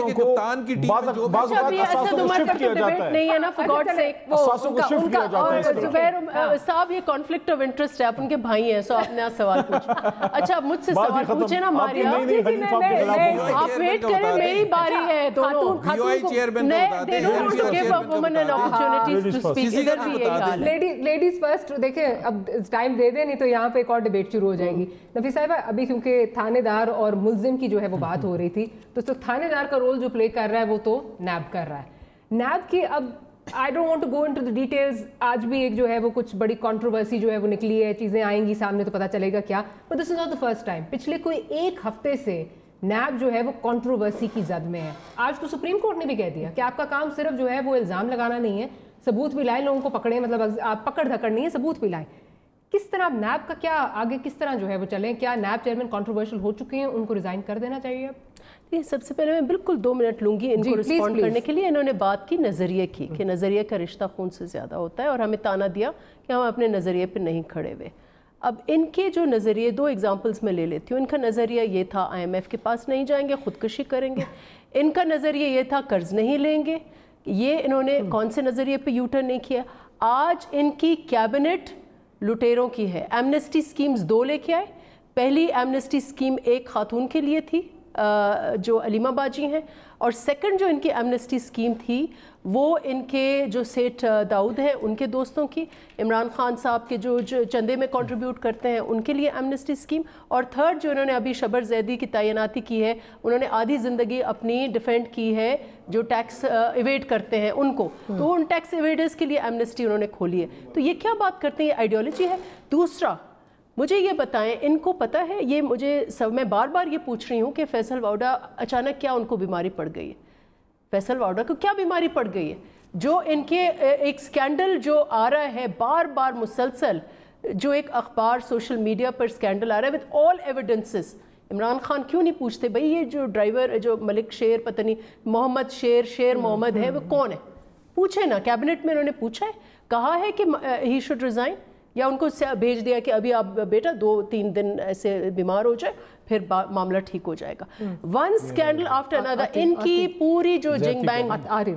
کو کپتان کی ٹیم میں جو بعض اوقات اثاثوں کو شفٹ کیا جاتا ہے. نہیں ہے نا فار گاڈ سیک، اثاثوں کو شفٹ کیا جاتا ہے. زبیر صاحب یہ کانفلکٹ آف انٹرسٹ ہے، آپ ان کے بھائی ہیں، سو آپ نے سوال پوچھا. اچھا مجھ سے سوال پوچھے نا ماریا، آپ ویٹ کریں، میری باری ہے. دونوں لیڈیز فرسٹ. دیکھیں اب ٹائم دے دیں، نہیں تو یہاں پہ ایک اور ڈیبیٹ شروع ہو جائے گی. نفیس صاحبہ ابھی کیونکہ تھانے دار اور ملزم کی جو ہے وہ بات ہو رہی تھی، تو تھانے دار کا رول جو پلے کر رہا ہے وہ تو نیب کر رہا ہے. نیب کی اب I don't want to go into the details. آج بھی ایک جو ہے وہ کچھ بڑی کنٹروورسی جو ہے وہ نکلی ہے، چیزیں آئیں گی سامنے تو پتہ چلے گا کیا. But this is not the first time. پچھلے کوئی ایک ہفتے سے نیب جو ہے وہ کنٹروورسی کی زد میں ہے. آج تو سپریم کورٹ نے بھی کہہ دیا کہ آپ کا کام صرف جو ہے وہ الزام لگانا نہیں ہے، ثبوت بھی لائیں، لوگوں کو پکڑیں، مطلب آپ پکڑ دھکڑ نہیں ہے، ثبوت بھی لائیں. کس طرح نیب کا کیا آگے کس طرح جو ہے وہ چلیں؟ کیا نیب چیئرمین کنٹروورشل ہو چکے ہیں، ان کو ریزائن کر دینا چاہیے؟ سب سے پہلے میں بالکل 2 منٹ لوں گی ان کو رسپونڈ کرنے کے لیے. انہوں نے بات کی نظریے کی کہ نظریے کا رشتہ خون سے زیادہ ہوتا ہے، اور ہمیں تانا دیا کہ ہم اپنے نظریے پہ نہیں کھڑے ہوئے. अब इनके जो नज़रिए, 2 एग्जांपल्स मैं ले लेती हूँ। इनका नज़रिया ये था IMF के पास नहीं जाएंगे, ख़ुदकुशी करेंगे। इनका नज़रिया ये था कर्ज नहीं लेंगे। ये इन्होंने कौन से नज़रिए पे यू टर्न नहीं किया। आज इनकी कैबिनेट लुटेरों की है। एमनेस्टी स्कीम्स 2 लेके आए। पहली एमनेस्टी स्कीम एक खातून के लिए थी जो अलीमा बाजी हैं, और सेकंड जो इनकी एमनेस्टी स्कीम थी वो इनके जो सेठ दाऊद हैं उनके दोस्तों की, इमरान खान साहब के जो चंदे में कंट्रीब्यूट करते हैं उनके लिए एमनेस्टी स्कीम, और थर्ड जो इन्होंने अभी शबर जैदी की तैनाती की है, उन्होंने आधी ज़िंदगी अपनी डिफेंड की है जो टैक्स इवेड करते हैं उनको, तो उन टैक्स इवेडर्स के लिए एमनेस्टी उन्होंने खोली है। तो ये क्या बात करते हैं, ये आइडियोलॉजी है। दूसरा मुझे ये बताएं, इनको पता है, ये मुझे सब मैं बार बार ये पूछ रही हूँ कि फैसल वाउडा अचानक क्या उनको बीमारी पड़ गई है, फैसल वाउडा को क्या बीमारी पड़ गई है, जो इनके एक स्कैंडल जो आ रहा है बार बार मुसलसल, जो एक अखबार सोशल मीडिया पर स्कैंडल आ रहा है with all evidences. Imran Khan क्यों नहीं पूछते भाई ये जो ड्राइवर जो मलिक शेर पता नहीं मोहम्मद शेर मोहम्मद है वो कौन है, पूछे ना। कैबिनेट में उन्होंने पूछा है, कहा है कि ही शुड रिज़ाइन, या उनको भेज दिया कि अभी आप बेटा 2-3 दिन ऐसे बीमार हो जाए फिर मामला ठीक हो जाएगा। One scandal after another. इनकी पूरी जो जिंग बैंग,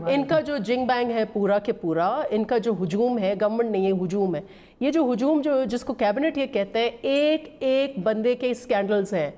इनका जो जिंग बैंग है पूरा के पूरा, इनका जो हुजूम है, गवर्नमेंट नहीं है हुजूम है, ये जो हुजूम जो जिसको कैबिनेट ये कहते हैं, एक एक बंदे के स्कैंडल्स हैं।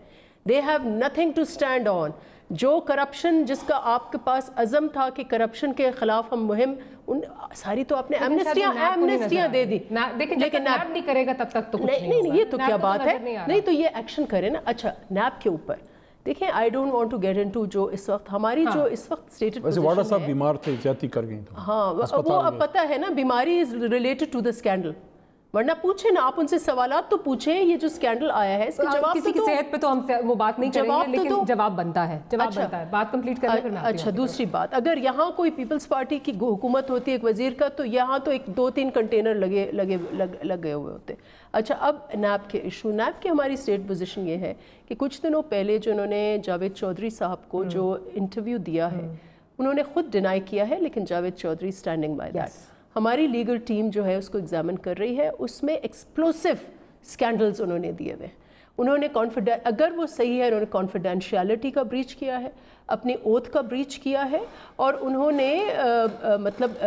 They have nothing to stand on. जो करप्शन जिसका आपके पास अज़म था कि करप्शन के खिलाफ हम मुहिम, उन सारी तो आपने एमनेस्टियां दे दी, लेकिन नैब नहीं करेगा तब तक तो कुछ नहीं, ये तो क्या बात है। नहीं तो ये एक्शन करे ना। अच्छा नैब के ऊपर देखें, I don't want to get into जो इस वक्त हमारी जो इस वक्त स्टेटेड वैसे वाडा साहब बीमार थे, ज्यादती कर गई। हाँ वो अब पता है ना, बीमारी is related to the scandal, वरना पूछे ना आप उनसे सवालात तो पूछे। ये जो स्कैंडल आया है इसके जवाब किसी की सेहत पे तो हम वो बात नहीं करेंगे, लेकिन जवाब बनता है, जवाब अच्छा, बनता है। बात कंप्लीट करने फिर मैं अच्छा दूसरी बात, अगर यहाँ कोई पीपल्स पार्टी की हुकूमत होती है एक वजीर का, तो यहाँ तो एक 2-3 कंटेनर लगे हुए होते। अच्छा अब नैब के इशू, नैब की हमारी स्टेट पोजीशन ये है कि कुछ दिनों पहले जो उन्होंने जावेद चौधरी साहब को जो इंटरव्यू दिया है उन्होंने खुद डिनाई किया है, लेकिन Javed Chaudhry standing by that. हमारी लीगल टीम जो है उसको एग्जामिन कर रही है, उसमें एक्सप्लोसिव स्कैंडल्स उन्होंने दिए हुए। उन्होंने अगर वो सही है, उन्होंने कॉन्फिडेंशियलिटी का ब्रीच किया है, अपनी ओथ का ब्रीच किया है, और उन्होंने मतलब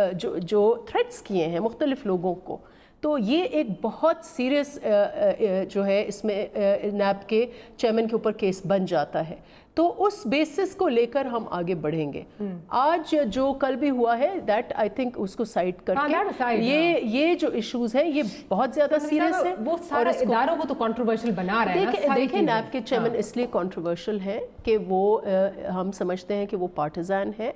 जो थ्रेट्स किए हैं मुख्तलिफ लोगों को, तो ये एक बहुत सीरियस जो है इसमें नैब के चेयरमैन के ऊपर केस बन जाता है। तो उस बेसिस को लेकर हम आगे बढ़ेंगे। आज जो कल भी हुआ है दैट आई थिंक उसको साइड करके ये जो इश्यूज हैं ये बहुत ज़्यादा सीरियस है, वो सारे इदारों को तो कंट्रोवर्शियल बना रहे हैं। देखिए नैब के चेयरमैन इसलिए कंट्रोवर्शियल है कि वो हम समझते हैं कि वो पार्टिजान है,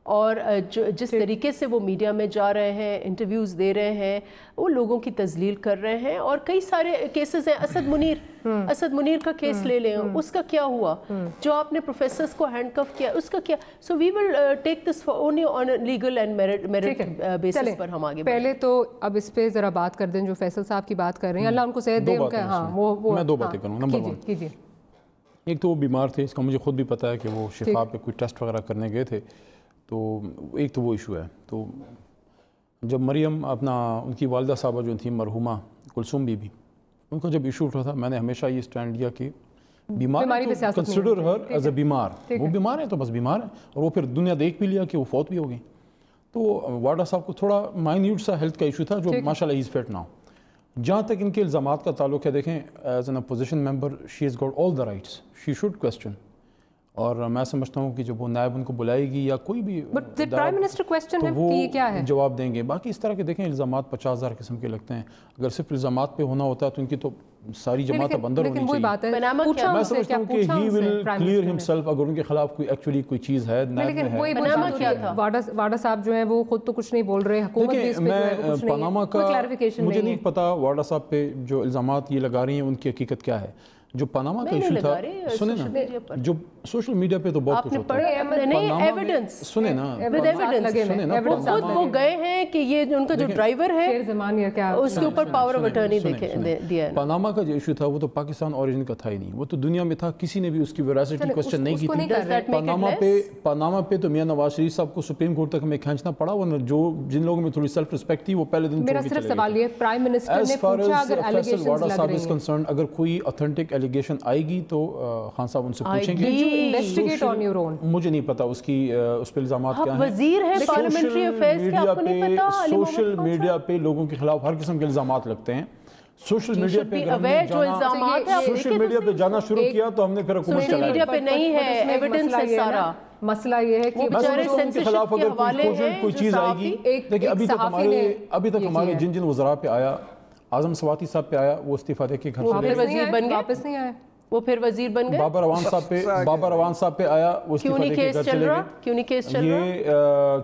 और जिस तरीके से वो मीडिया में जा रहे हैं, इंटरव्यूज़ दे रहे हैं, वो लोगों की तजलील कर रहे हैं। और कई सारे केसेस हैं, असद मुनीर का केस ले लें, उसका क्या हुआ, जो आपने प्रोफेसर्स को हैंडकफ किया उसका क्या। So we will take this only on legal and merit basis पर हम आगे पहले तो अब इस पे ज़रा बात कर दें, जो फैसल साहब की बात कर रहे हैं, अल्लाह उनको सेहत दे। मैं 2 बातें करूँगा। नंबर 1, एक तो वो बीमार थे, इसका मुझे खुद भी पता है कि वो शिफा पे कोई टेस्ट वगैरह करने गए थे, तो एक तो वो इशू है। तो जब मरियम अपना उनकी वालदा साहबा जो थी मरहुमा कुलसुम बीबी, उनका जब इशू उठा था, मैंने हमेशा ये स्टैंड लिया कि बीमार तो कंसिडर हर एज अ बीमार, वो बीमार है तो बस बीमार है, और वो फिर दुनिया देख भी लिया कि वो फौत भी हो गई। तो वाडा साहब को थोड़ा माइन्यूट सा हेल्थ का इशू था, जो माशाल्लाह ही इज़ फिट नाउ। जहाँ तक इनके इल्ज़ामात का ताल्लुक है, देखें as an opposition member she is got all the rights, she should question, और मैं समझता हूँ कि जब वो नायब उनको बुलाएगी या कोई भी प्राइम मिनिस्टर क्वेश्चन है कि क्या है, जवाब देंगे। बाकी इस तरह के देखें इल्ज़ामात 50,000 किस्म के लगते हैं। अगर सिर्फ इल्ज़ामात पे होना होता तो इनकी तो सारी जमात अब अंदर होनी चाहिए। मैं समझता हूँ कि ही विल क्लियर हिमसेल्फ अगर उनके खिलाफ कोई एक्चुअली कोई चीज़ है। वाडा साहब जो है वो खुद तो कुछ नहीं बोल रहे, मैं पनामा का मुझे नहीं पता वाडा साहब पे जो इल्ज़ामात ये लगा रही हैं उनकी हकीकत क्या है। जो पनामा का इशू था, सुने ना, जो सोशल मीडिया पे तो बहुत कुछ होता है, एविडेंस सुने ना, वो गए हैं कि ये उनका जो ड्राइवर है उसके ऊपर पावर ऑफ अटर्नी दिया है। पनामा पनामा का जो इशू था वो तो पाकिस्तान ओरिजिन का था ही नहीं, वो तो दुनिया में था, किसी ने भी उसकी वेरासिटी क्वेश्चन नहीं की थी। पनामा पे तो मियां नवाज शरीफ साहब को सुप्रीम कोर्ट तक हमें खींचना पड़ा, वरना जो जिन लोगों में थोड़ी सेल्फ रिस्पेक्ट थी वो पहले दिन मेरा सिर्फ सवाल ये, प्राइम मिनिस्टर ने पूछा अगर एलिगेशंस लग रही हैं, अगर कोई ऑथेंटिक एलिगेशन आएगी तो खान साहब उनसे पूछेंगे। इन्वेस्टिगेट ऑन योर ओन, मुझे नहीं पता उसकी उस पे इल्जामात क्या हैं। वजीर है पार्लियामेंट्री अफेयर्स के, आपको नहीं पता? सोशल मीडिया पे लोगों के खिलाफ हर किस्म के इल्जामात लगते हैं। सोशल मीडिया पे सोशल मीडिया पे जाना शुरू किया तो हमने फिर हुकूमत चलाई। मीडिया पे नहीं है, एविडेंस है सारा। मसला ये है कि बेचारे सेंसरशिप खिलाफ अगर कोई चीज आएगी, देखिए अभी तक हमारे जिन जिन वज़रा पे आया, आजम सवाती साहब पे आया, वो इस्तीफा दे के घर चले गए, वजीर बन गए, वापस नहीं आए, वो फिर वजीर बन गए। बाबर अवान साहब पे आया, वो क्यों नहीं केस चल रहा? क्यों नहीं केस चल रहा? ये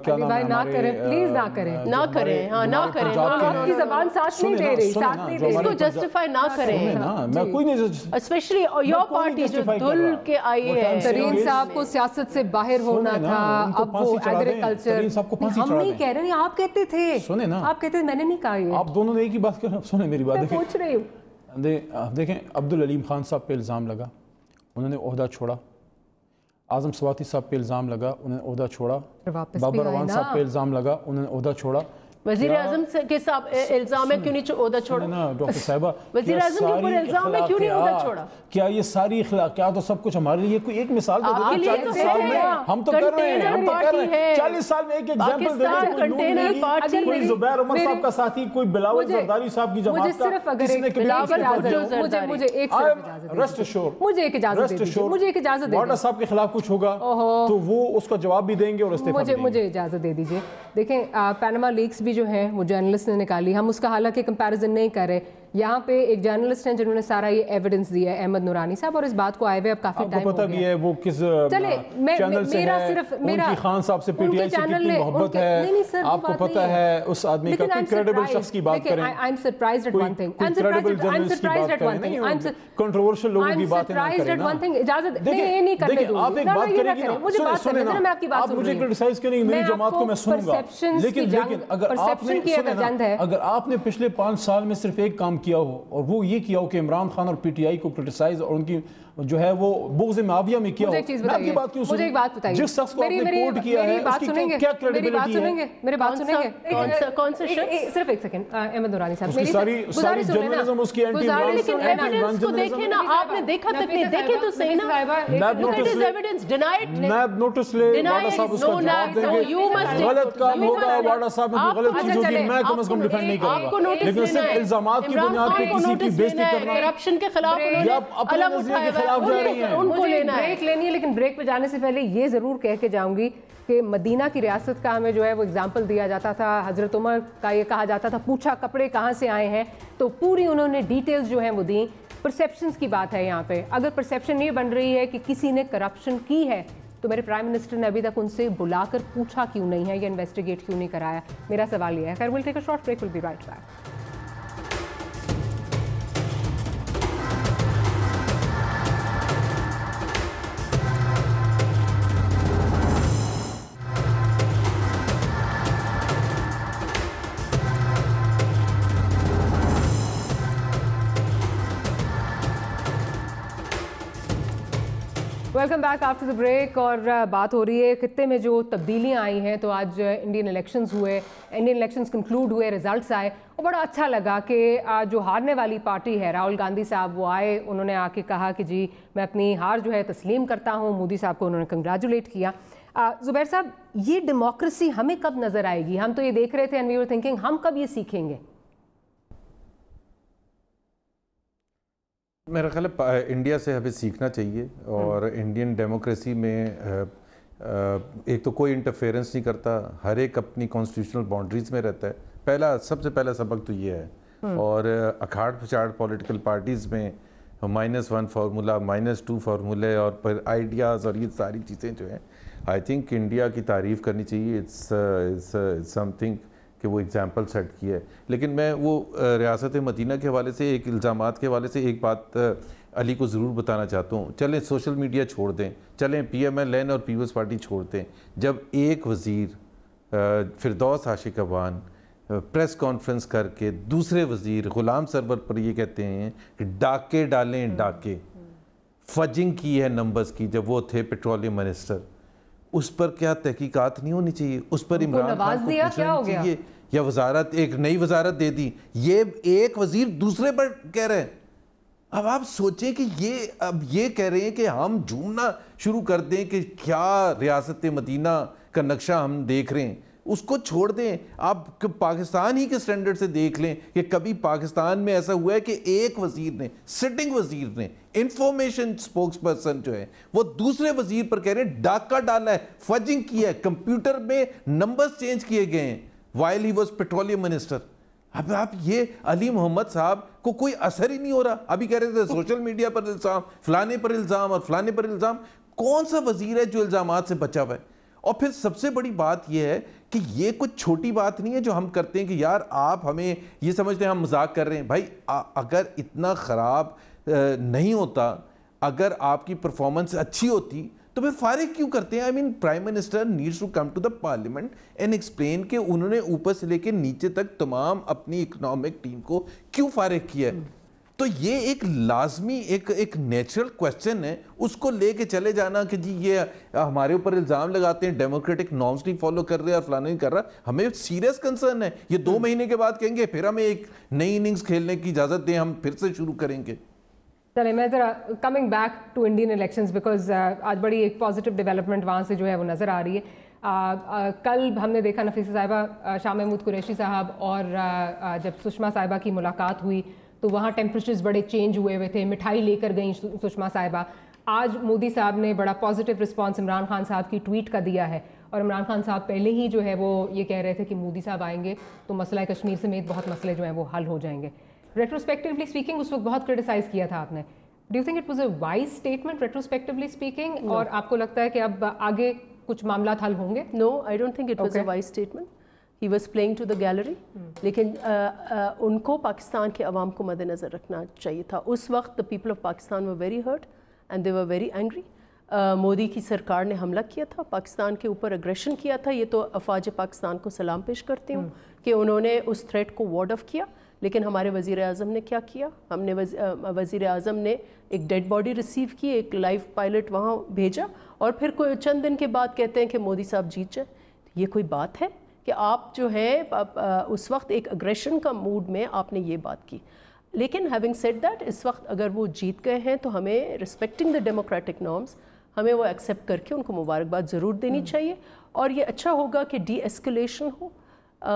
क्या नाम है, ना करें प्लीज, ना करें, ना करें, हाँ ना करें, आपकी ज़बान साथ नहीं दे रही, साथ नहीं दे रही, इसको जस्टिफाई ना करें ना, मैं कोई नहीं, स्पेशली योर पार्टी जो धुल के आई है। तरीन साहब को सियासत से बाहर होना था, अब वो एग्रीकल्चर, हम नहीं कह रहे, आप कहते थे, सुने ना, आप कहते थे, मैंने नहीं कहा, आप दोनों ने एक ही बात कर, सुने मेरी बात, पूछ रही हूँ। देखें, अब्दुल अलीम खान साहब पे इल्ज़ाम लगा, उन्होंने ओहदा छोड़ा। आज़म सवाती साहब पे इल्ज़ाम लगा, उन्होंने ओहदा छोड़ा। बाबर अवान साहब पे इल्ज़ाम लगा, उन्होंने ओहदा छोड़ा। वज़ीर आज़म के साथ इल्ज़ाम है, क्यों नहीं ओहदा छोड़ा? ना डॉक्टर साहिबा, वज़ीर आज़म के ऊपर इल्ज़ाम है, क्यों नहीं ओहदा छोड़ा? क्या ये सारी इख्लाकियात और सब कुछ हमारे लिए कोई एक मिसाल दे देते? 40 साल में हम तो कर रहे हैं, 40 साल में एक एग्जांपल दे देते। कोई जुबैर उमर साहब का साथी, कोई बिलावल जरदारी साहब की जमात का, किसी ने मुझे एक रेस्ट एश्योर्ड, मुझे एक इजाजत दे, वाडा साहब के खिलाफ कुछ होगा तो वो उसका जवाब भी देंगे और इस्तीफा देंगे। मुझे इजाजत दे दीजिए। देखें, पैनामा लीक्स भी जो है वो जर्नलिस्ट ने निकाली, हम उसका हालांकि कंपैरिजन नहीं कर रहे। यहाँ पे एक जर्नलिस्ट हैं जिन्होंने सारा ये एविडेंस दिया है, अहमद नूरानी साहब, और इस बात को आए हुए अब काफी टाइम हो गया। पता भी है वो किस चैनल से है, उनकी खान साहब से पीटीआई से कितनी मोहब्बत है, आपको पता है उस आदमी का। कोई क्रेडिबल शख्स की बात करें, I am surprised eight one thing, controversial लोगों की बातें ना करें। इजाजत नहीं, नहीं करने दूंगी। आप एक बात करेंगी ना, मुझे बात करने देना, मैं आपकी बात सुन रही हूं। आप मुझे क्रिटिसाइज करेंगे, मेरी जमात को मैं सुनूंगा, लेकिन अगर आपने पिछले 5 साल में सिर्फ एक काम किया हो और वो ये किया हो कि इमरान खान और पीटीआई को क्रिटिसाइज और उनकी जो है वो बुग़्ज़ माविया में किया हो, आपकी बात क्यों सुनूं? मुझे एक बात बताइए, जिस शख्स को आपने कोट किया है उसकी क्या क्रेडिबिलिटी है? मेरी बात सुनेंगे? कौन सा शख्स? सिर्फ एक सेकंड, अहमद नूरानी साहब, मेरी सारी जर्नलिज्म उसकी एंटी एविडेंस को देखे ना, आपने देखा तक नहीं, देखे तो सही ना, एविडेंस डिनाइड, नैब नोटिस ले, वाडा साहब उसका जवाब देंगे, गलत काम होगा, वाडा साहब में कोई गलत चीज होगी, मैं कम से कम डिफेंड नहीं करूंगा, लेकिन सिर्फ इल्जामात की बुनियाद पे किसी की बेइज्जती करना, करप्शन के खिलाफ अपने नजरिए के खिलाफ जा रही हैं। उनको लेना है, ब्रेक लेनी है, लेकिन ब्रेक पे जाने से पहले ये जरूर कह के जाऊंगी कि मदीना की रियासत का हमें जो है वो एग्जाम्पल दिया जाता था, हज़रत उमर का ये कहा जाता था, पूछा कपड़े कहाँ से आए हैं, तो पूरी उन्होंने डिटेल्स जो हैं वो दी। परसेप्शंस की बात है यहाँ पे, अगर परसेप्शन ये बन रही है कि किसी ने करप्शन की है तो मेरे प्राइम मिनिस्टर ने अभी तक उनसे बुलाकर पूछा क्यों नहीं है या इन्वेस्टिगेट क्यों नहीं कराया? मेरा सवाल ये है। खैर, will take a short break, will be right back. Welcome back after the break. और बात हो रही है खित्ते में जो तब्दीलियां आई हैं, तो आज इंडियन इलेक्शंस हुए, इंडियन इलेक्शंस कंक्लूड हुए, रिजल्ट्स आए और बड़ा अच्छा लगा कि जो हारने वाली पार्टी है, राहुल गांधी साहब वो आए, उन्होंने आके कहा कि जी मैं अपनी हार जो है तस्लीम करता हूँ। मोदी साहब को उन्होंने कंग्रेचुलेट किया। जुबैर साहब, ये डेमोक्रेसी हमें कब नज़र आएगी? हम तो ये देख रहे थे एंड वी वर थिंकिंग हम कब ये सीखेंगे? मेरा ख्याल है इंडिया से हमें सीखना चाहिए और इंडियन डेमोक्रेसी में एक तो कोई इंटरफेरेंस नहीं करता, हर एक अपनी कॉन्स्टिट्यूशनल बाउंड्रीज में रहता है। सबसे पहला सबक तो ये है। और अखाड़ पछाड़ पॉलिटिकल पार्टीज़ में -1 फार्मूला, -2 फार्मूले और पर आइडियाज़ और ये सारी चीज़ें जो हैं, आई थिंक इंडिया की तारीफ़ करनी चाहिए। इट्स समथिंग कि वो एग्जाम्पल सेट किया है। लेकिन मैं वो रियासत मदीना के हवाले से, एक इल्ज़ामात के हवाले से एक बात अली को ज़रूर बताना चाहता हूँ। चलें सोशल मीडिया छोड़ दें, चलें PMLN और पीपल्स पार्टी छोड़ दें। जब एक वज़ीर फिरदौस आशिक अवान प्रेस कॉन्फ्रेंस करके दूसरे वज़ीर ग़ुलाम सरवर पर ये कहते हैं कि डाके डालें डाके, फजिंग की है नंबर्स की जब वो थे पेट्रोलियम मिनिस्टर, उस पर क्या तहकीकात नहीं होनी चाहिए? उस पर इमरान खान को पूछना चाहिए या वजारत, एक नई वजारत दे दी, ये एक वजीर दूसरे पर कह रहे हैं। अब आप सोचें कि ये कह रहे हैं कि हम झूमना शुरू कर दें कि क्या रियासत मदीना का नक्शा हम देख रहे हैं, उसको छोड़ दें। आप पाकिस्तान ही के स्टैंडर्ड से देख लें कि कभी पाकिस्तान में ऐसा हुआ है कि एक वजीर ने, सिटिंग वजीर ने, इंफॉर्मेशन स्पोक्स पर्सन जो है वो दूसरे वजीर पर कह रहे हैं डाका डाला है, फजिंग किया है, कंप्यूटर में नंबर्स चेंज किए गए हैं while he was petroleum minister. अब आप ये अली मोहम्मद साहब को कोई असर ही नहीं हो रहा। अभी कह रहे थे सोशल मीडिया पर इल्जाम, फलाने पर इल्जाम और फलाने पर इल्जाम। कौन सा वजीर है जो इल्जामात से बचा हुआ है? और फिर सबसे बड़ी बात यह है कि ये कुछ छोटी बात नहीं है जो हम करते हैं कि यार आप हमें ये समझते हैं हम मजाक कर रहे हैं। भाई अगर इतना ख़राब नहीं होता, अगर आपकी परफॉर्मेंस अच्छी होती तो फिर फारिग क्यों करते हैं? I mean prime minister needs to come to the parliament and explain कि उन्होंने ऊपर से लेकर नीचे तक तमाम अपनी इकोनॉमिक टीम को क्यों फारिग किया है। तो ये एक लाजमी एक नेचुरल क्वेश्चन है, उसको लेके चले जाना कि जी ये हमारे ऊपर इल्ज़ाम लगाते हैं डेमोक्रेटिक नॉर्म्स नहीं फॉलो कर रहे और फलाना नहीं कर रहा। हमें सीरियस कंसर्न है। ये 2 महीने के बाद कहेंगे फिर हमें एक नई इनिंग्स खेलने की इजाज़त दें, हम फिर से शुरू करेंगे। चले मैं ज़रा coming back to Indian elections, because आज बड़ी एक पॉजिटिव डेवलपमेंट वहाँ से जो है वो नज़र आ रही है। कल हमने देखा नफीसा साहिबा, शाह महमूद कुरैशी साहब और जब सुषमा साहिबा की मुलाकात हुई तो वहाँ टेम्परेचर्स बड़े चेंज हुए थे, मिठाई लेकर गई सुषमा साहिबा। आज मोदी साहब ने बड़ा पॉजिटिव रिस्पांस इमरान खान साहब की ट्वीट का दिया है और इमरान खान साहब पहले ही जो है वो ये कह रहे थे कि मोदी साहब आएंगे तो मसला कश्मीर समेत बहुत मसले जो हैं वो हल हो जाएंगे। रेट्रोस्पेक्टिवली स्पीकिंग उस वक्त बहुत क्रिटिसाइज़ किया था आपने। Do you think it was a wise statement retrospectively speaking? और आपको लगता है कि अब आगे कुछ मामला हल होंगे? No, I don't think it was a wise statement. He was playing to the gallery. लेकिन उनको पाकिस्तान के अवाम को मद्देनज़र रखना चाहिए था। उस वक्त the people of Pakistan were very hurt and they were very angry. Modi की सरकार ने हमला किया था, पाकिस्तान के ऊपर अग्रेशन किया था। ये तो अफवाज पाकिस्तान को सलाम पेश करती हूँ कि उन्होंने उस थ्रेट को वार्ड ऑफ किया। लेकिन हमारे वज़ीर आज़म ने क्या किया? हमने वज़ीर आज़म ने एक डेड बॉडी रिसीव की, एक लाइव पायलट वहाँ भेजा और फिर कोई चंद दिन के बाद कहते हैं कि मोदी साहब जीत जाए। ये कोई बात है कि आप जो है उस वक्त एक अग्रेशन का मूड में आपने ये बात की? लेकिन हैविंग सेड दैट, इस वक्त अगर वो जीत गए हैं तो हमें रिस्पेक्टिंग द डेमोक्रेटिक नॉर्म्स हमें वो एक्सेप्ट करके उनको मुबारकबाद ज़रूर देनी चाहिए। और ये अच्छा होगा कि डी एस्केलेशन हो,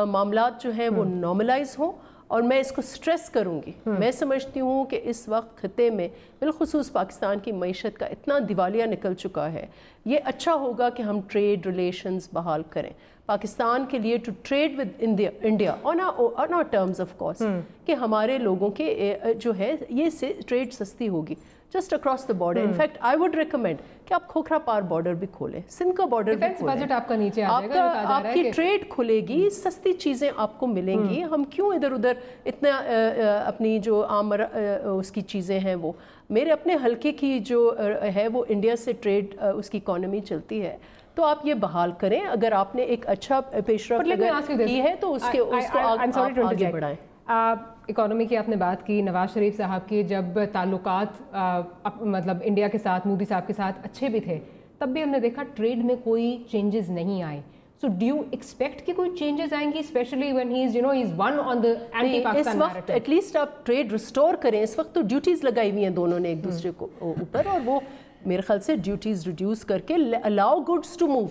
मामलात जो हैं वो नॉर्मलाइज हों। और मैं इसको स्ट्रेस करूँगी, मैं समझती हूँ कि इस वक्त खत्े में बिलखुसूस पाकिस्तान की मईशत का इतना दिवालिया निकल चुका है, ये अच्छा होगा कि हम ट्रेड रिलेशंस बहाल करें पाकिस्तान के लिए, to trade with India on our terms of course, कि हमारे लोगों के जो है ये से ट्रेड सस्ती होगी just across the border. In fact I would recommend कि आप खोखरा पार बॉर्डर भी खोलें, सिंध का बॉर्डर भी खोलें। बजट आपका नीचे आ जाएगा, आपकी ट्रेड खुलेगी, सस्ती चीज़ें आपको मिलेंगी। हम क्यों इधर उधर इतना अपनी जो आम उसकी चीज़ें हैं वो, मेरे अपने हल्के की जो है वो इंडिया से ट्रेड उसकी इकॉनमी चलती है, तो आप ये बहाल करें। अगर आपने एक अच्छा पेशरफ्त की है तो उसको आगे बढ़ाएं। इकोनॉमी की आपने बात की, नवाज शरीफ साहब के जब ताल्लुकात मतलब इंडिया के साथ, मोदी साहब के साथ अच्छे भी थे, तब भी हमने देखा ट्रेड में कोई चेंजेस नहीं आए। सो डू यू एक्सपेक्ट कि कोई चेंजेस आएंगी, specially when he is he is one on the anti Pakistan narrative? At least आप ट्रेड रिस्टोर करें। इस वक्त तो ड्यूटीज़ लगाई हुई हैं दोनों ने एक दूसरे को ऊपर, और वो मेरे ख्याल से ड्यूटीज़ रिड्यूस करके अलाउ गुड्स टू मूव,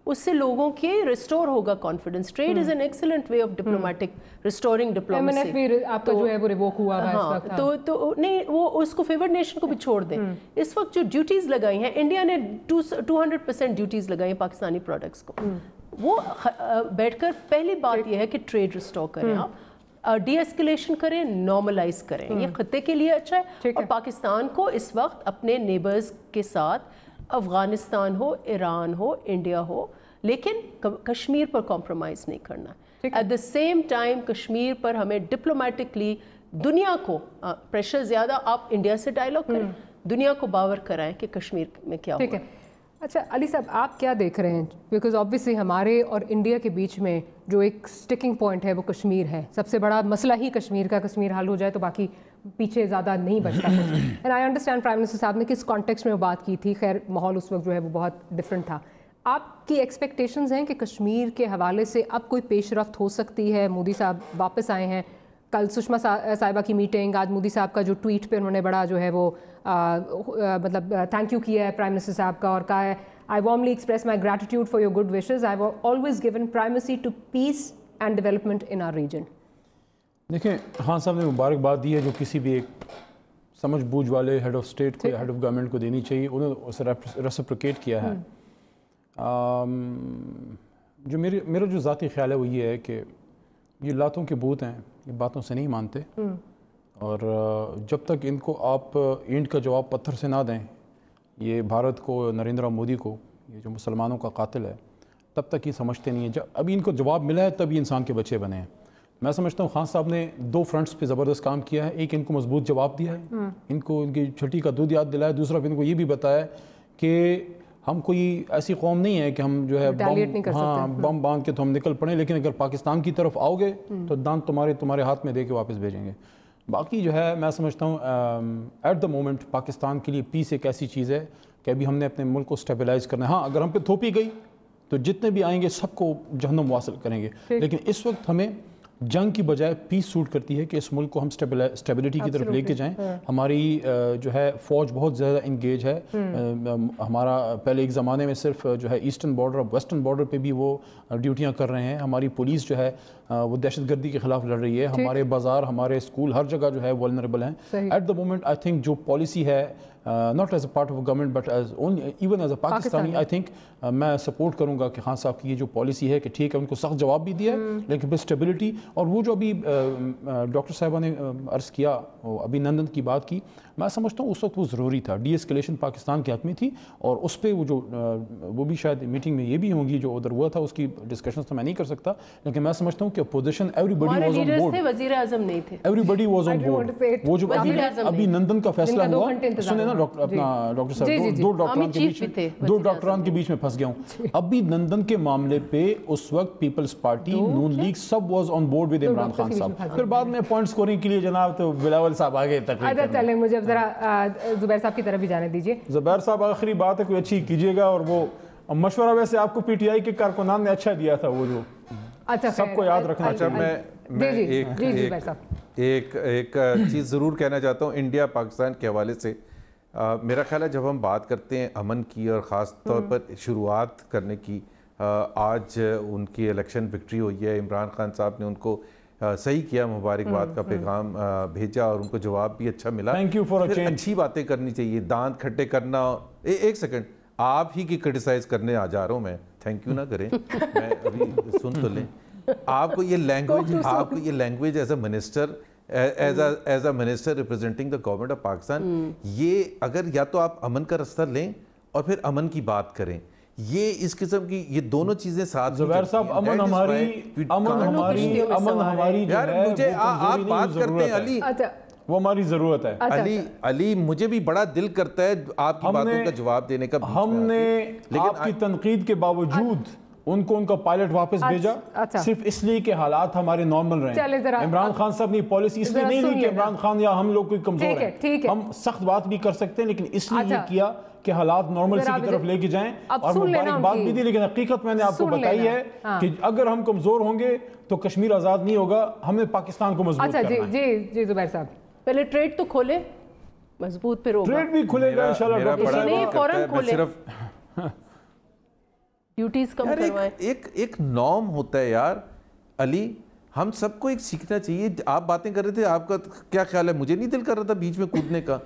उससे लोगों के रिस्टोर होगा confidence. Trade is an excellent way of diplomatic restoring diplomacy. भी आपका जो है वो रिवोक हुआ है इस वक्त। तो नहीं, वो उसको फेवर्ड नेशन को भी छोड़ दें। इस वक्त जो ड्यूटीज़ लगाई हैं, इंडिया ने 200% ड्यूटीज़ लगाई हैं पाकिस्तानी प्रोडक्ट्स को। वो बैठकर पहली बात यह है कि ट्रेड रिस्टोर करें, आप डी एस्केलेशन करें, नॉर्मलाइज करें। ये खत्ते के लिए अच्छा है। और पाकिस्तान को इस वक्त अपने नेबर्स के साथ, अफ़गानिस्तान हो, ईरान हो, इंडिया हो, लेकिन कश्मीर पर कॉम्प्रोमाइज़ नहीं करना। At the same time Kashmir पर हमें डिप्लोमेटिकली दुनिया को प्रेशर ज़्यादा, आप इंडिया से डायलॉग करें, दुनिया को बावर कराएं कि कश्मीर में क्या हुआ। अच्छा अली साहब, आप क्या देख रहे हैं? बिकॉज ऑब्वियसली हमारे और इंडिया के बीच में जो एक स्टिकिंग पॉइंट है वो कश्मीर है, सबसे बड़ा मसला ही कश्मीर का, कश्मीर हल हो जाए तो बाकी पीछे ज़्यादा नहीं बचता कुछ। And I understand prime minister साहब ने किस कॉन्टेक्स्ट में वो बात की थी, खैर माहौल उस वक्त जो है वो बहुत डिफरेंट था। आपकी एक्सपेक्टेशंस हैं कि कश्मीर के हवाले से अब कोई पेशरफ्त हो सकती है? मोदी साहब वापस आए हैं, कल सुषमा साहिबा की मीटिंग, आज मोदी साहब का जो ट्वीट पे उन्होंने बड़ा जो है वो मतलब थैंक यू किया है प्राइम मिनिस्टर साहब का और कहा है I warmly express my gratitude for your good wishes, I have always given primacy to peace and development in our region. देखिए, खान साहब ने मुबारकबाद दी है जो किसी भी एक समझ बूझ वाले हेड ऑफ स्टेट को या हेड ऑफ गवर्नमेंट को देनी चाहिए, उन्होंने उसे रेसिप्रोकेट किया है। जो मेरा जो ज़ाती ख्याल है वो ये है कि ये लातों के भूत हैं, ये बातों से नहीं मानते, और जब तक इनको आप ईंट का जवाब पत्थर से ना दें, ये भारत को, नरेंद्र मोदी को, ये जो मुसलमानों का कातिल है, तब तक ये समझते नहीं है। जब अभी इनको जवाब मिला है तभी इंसान के बच्चे बने हैं। मैं समझता हूँ खान साहब ने 2 फ्रंट्स पे ज़बरदस्त काम किया है। एक, इनको मजबूत जवाब दिया है, इनको इनकी छठी का दूध याद दिलाया। दूसरा, इनको ये भी बताया कि हम कोई ऐसी कौम नहीं है कि हम जो है बम बांध के तो हम निकल पड़े, लेकिन अगर पाकिस्तान की तरफ आओगे तो दांत तुम्हारे हाथ में दे के वापस भेजेंगे। बाकी जो है मैं समझता हूँ एट द मोमेंट पाकिस्तान के लिए पीस एक ऐसी चीज़ है कि अभी हमने अपने मुल्क को स्टेबलाइज करना है। हाँ, अगर हम पे थोपी गई तो जितने भी आएंगे सबको जहन्नम वासिल करेंगे, लेकिन इस वक्त हमें जंग की बजाय पीस सूट करती है कि इस मुल्क को हम स्टेबिलिटी की तरफ लेके जाएं। हमारी जो है फ़ौज बहुत ज़्यादा इंगेज है। हमारा पहले एक ज़माने में सिर्फ जो है ईस्टर्न बॉर्डर और वेस्टर्न बॉर्डर पे भी वो ड्यूटियां कर रहे हैं। हमारी पुलिस जो है वो दहशतगर्दी के खिलाफ लड़ रही है। हमारे बाज़ार, हमारे स्कूल, हर जगह जो है वल्नरेबल हैं। At the moment I think जो पॉलिसी है not as a part of government but as only even as a Pakistani, I think मैं सपोर्ट करूंगा कि खान साहब की ये जो पॉलिसी है कि ठीक है, उनको सख्त जवाब भी दिया है, लेकिन फिर स्टेबिलिटी और वो जो अभी डॉक्टर साहिबा ने अर्ज़ किया, अभिनंदन की बात की, मैं समझता हूँ उस वक्त वो ज़रूरी था। डी एस्केलेशन पाकिस्तान के हक में थी, और उस पर वो जो वो भी शायद मीटिंग में ये भी होंगी जो उधर हुआ था, उसकी डिस्कशन तो मैं नहीं कर सकता, लेकिन मैं समझता हूँ कि opposition everybody was on board, वज़ीर आज़म नहीं थे, एवरीबडी वाज ऑन बोर्ड। वो जो अभिनंदन का फैसला हुआ, सुने ना अपना डॉक्टर साहब, दो डॉक्टरान के बीच में फंस गया हूँ। अभिनंदन के मामले पे उस वक्त पीपल्स पार्टी, नून लीग सब was on board with Imran Khan साहब। फिर बाद में पॉइंट स्कोरिंग के लिए जनाब तो बिलावल साहब आगे तक। चलें, मुझे जरा जुबैर साहब की तरफ भी जाने दीजिए। जुबैर साहब, आखिरी बात है, कोई अच्छी कीजिएगा। और वो मशवरा वैसे आपको पीटीआई के कारकुनान ने अच्छा दिया था, वो जो अच्छा सबको याद रखना। अच्छा, मैं एक चीज़ ज़रूर कहना चाहता हूँ इंडिया पाकिस्तान के हवाले से। मेरा ख्याल है जब हम बात करते हैं अमन की और ख़ास तौर पर शुरुआत करने की, आज उनकी इलेक्शन विक्ट्री हुई है, इमरान खान साहब ने उनको सही किया, मुबारकबाद का पैगाम भेजा और उनको जवाब भी अच्छा मिला। Thank you for a change. अच्छी बातें करनी चाहिए, दांत खट्टे करना। एक सेकंड, आप ही की क्रिटिसाइज करने आ जा रहा हूँ मैं, थैंक यू ना करें, मैं अभी सुन तो लें। आपको ये language as a minister, as a minister representing the government of Pakistan, ये अगर या तो आप अमन का रास्ता लें और फिर अमन की बात करें, ये इस किस्म की ये दोनों चीजें साथ। ज़ुबैर साहब, अमन हमारी यार, मुझे आप बात करते हैं अली, वो हमारी जरूरत है। अली मुझे भी बड़ा दिल करता है आपकी बातों का जवाब देने का। हमने आपकी तनकीद के बावजूद उनको उनका पायलट वापस भेजा, सिर्फ इसलिए कि हालात हमारे नॉर्मल रहे। इमरान खान साहब ने पॉलिसी इसलिए नहीं ली कि इमरान खान या हम लोग कोई कमजोर हैं, हम सख्त बात भी कर सकते हैं, लेकिन इसलिए ये किया कि हालात नॉर्मल की तरफ लेके जाएं। और मुबारकबाद भी दी, लेकिन हकीकत मैंने आपको बताई है कि अगर हम कमजोर होंगे तो कश्मीर आजाद नहीं होगा। हमें पाकिस्तान को मजबूत करना है। जी जुबैर साहब, पहले ट्रेड तो खोले, मजबूत पे रोक, ट्रेड भी खुलेगा इंशाल्लाह, फौरन खोले, ड्यूटीज कम करवाएं। एक नॉर्म होता है यार अली, हम सबको एक सीखना चाहिए। आप बातें कर रहे थे, आपका क्या ख्याल है? मुझे नहीं दिल कर रहा था बीच में कूदने का,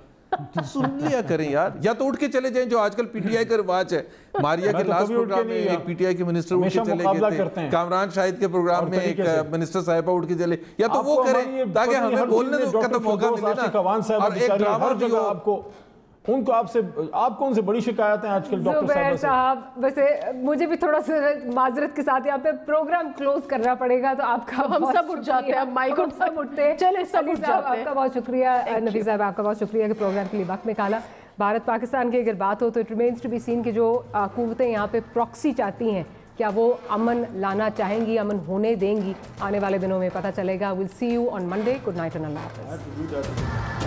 सुन लिया करें यार, या तो उठ के चले जाएं, जो आजकल पीटीआई का रिवाज है। मारिया के लास्ट प्रोग्राम में एक पीटीआई के मिनिस्टर उठ के चले गए थे, कामरान शाहिद के प्रोग्राम में एक मिनिस्टर साहिबा उठ के चले, या तो वो करें ताकि हमें बोलने का तो मौका मिले ना। और एक ड्रामा भी हो आपको, उनको आपको उनसे बड़ी शिकायत है आजकल डॉक्टर साहब। वैसे मुझे भी थोड़ा सा माजरत के साथ यहाँ पे प्रोग्राम क्लोज करना पड़ेगा, तो आपका हम सब उठ जाते हैं, माइक सब उठते हैं, चले सब उठ जाते हैं। आपका बहुत शुक्रिया, नफीस साहब आपका बहुत शुक्रिया कि प्रोग्राम के लिए वक्त निकाला। भारत पाकिस्तान की अगर बात हो तो it remains to be seen कि जो कुव्वतें यहाँ पे प्रॉक्सी चाहती हैं, क्या वो अमन लाना चाहेंगी, अमन होने देंगी? आने वाले दिनों में पता चलेगा। Will see you on Monday. Good night and Allah हाफ़िज़।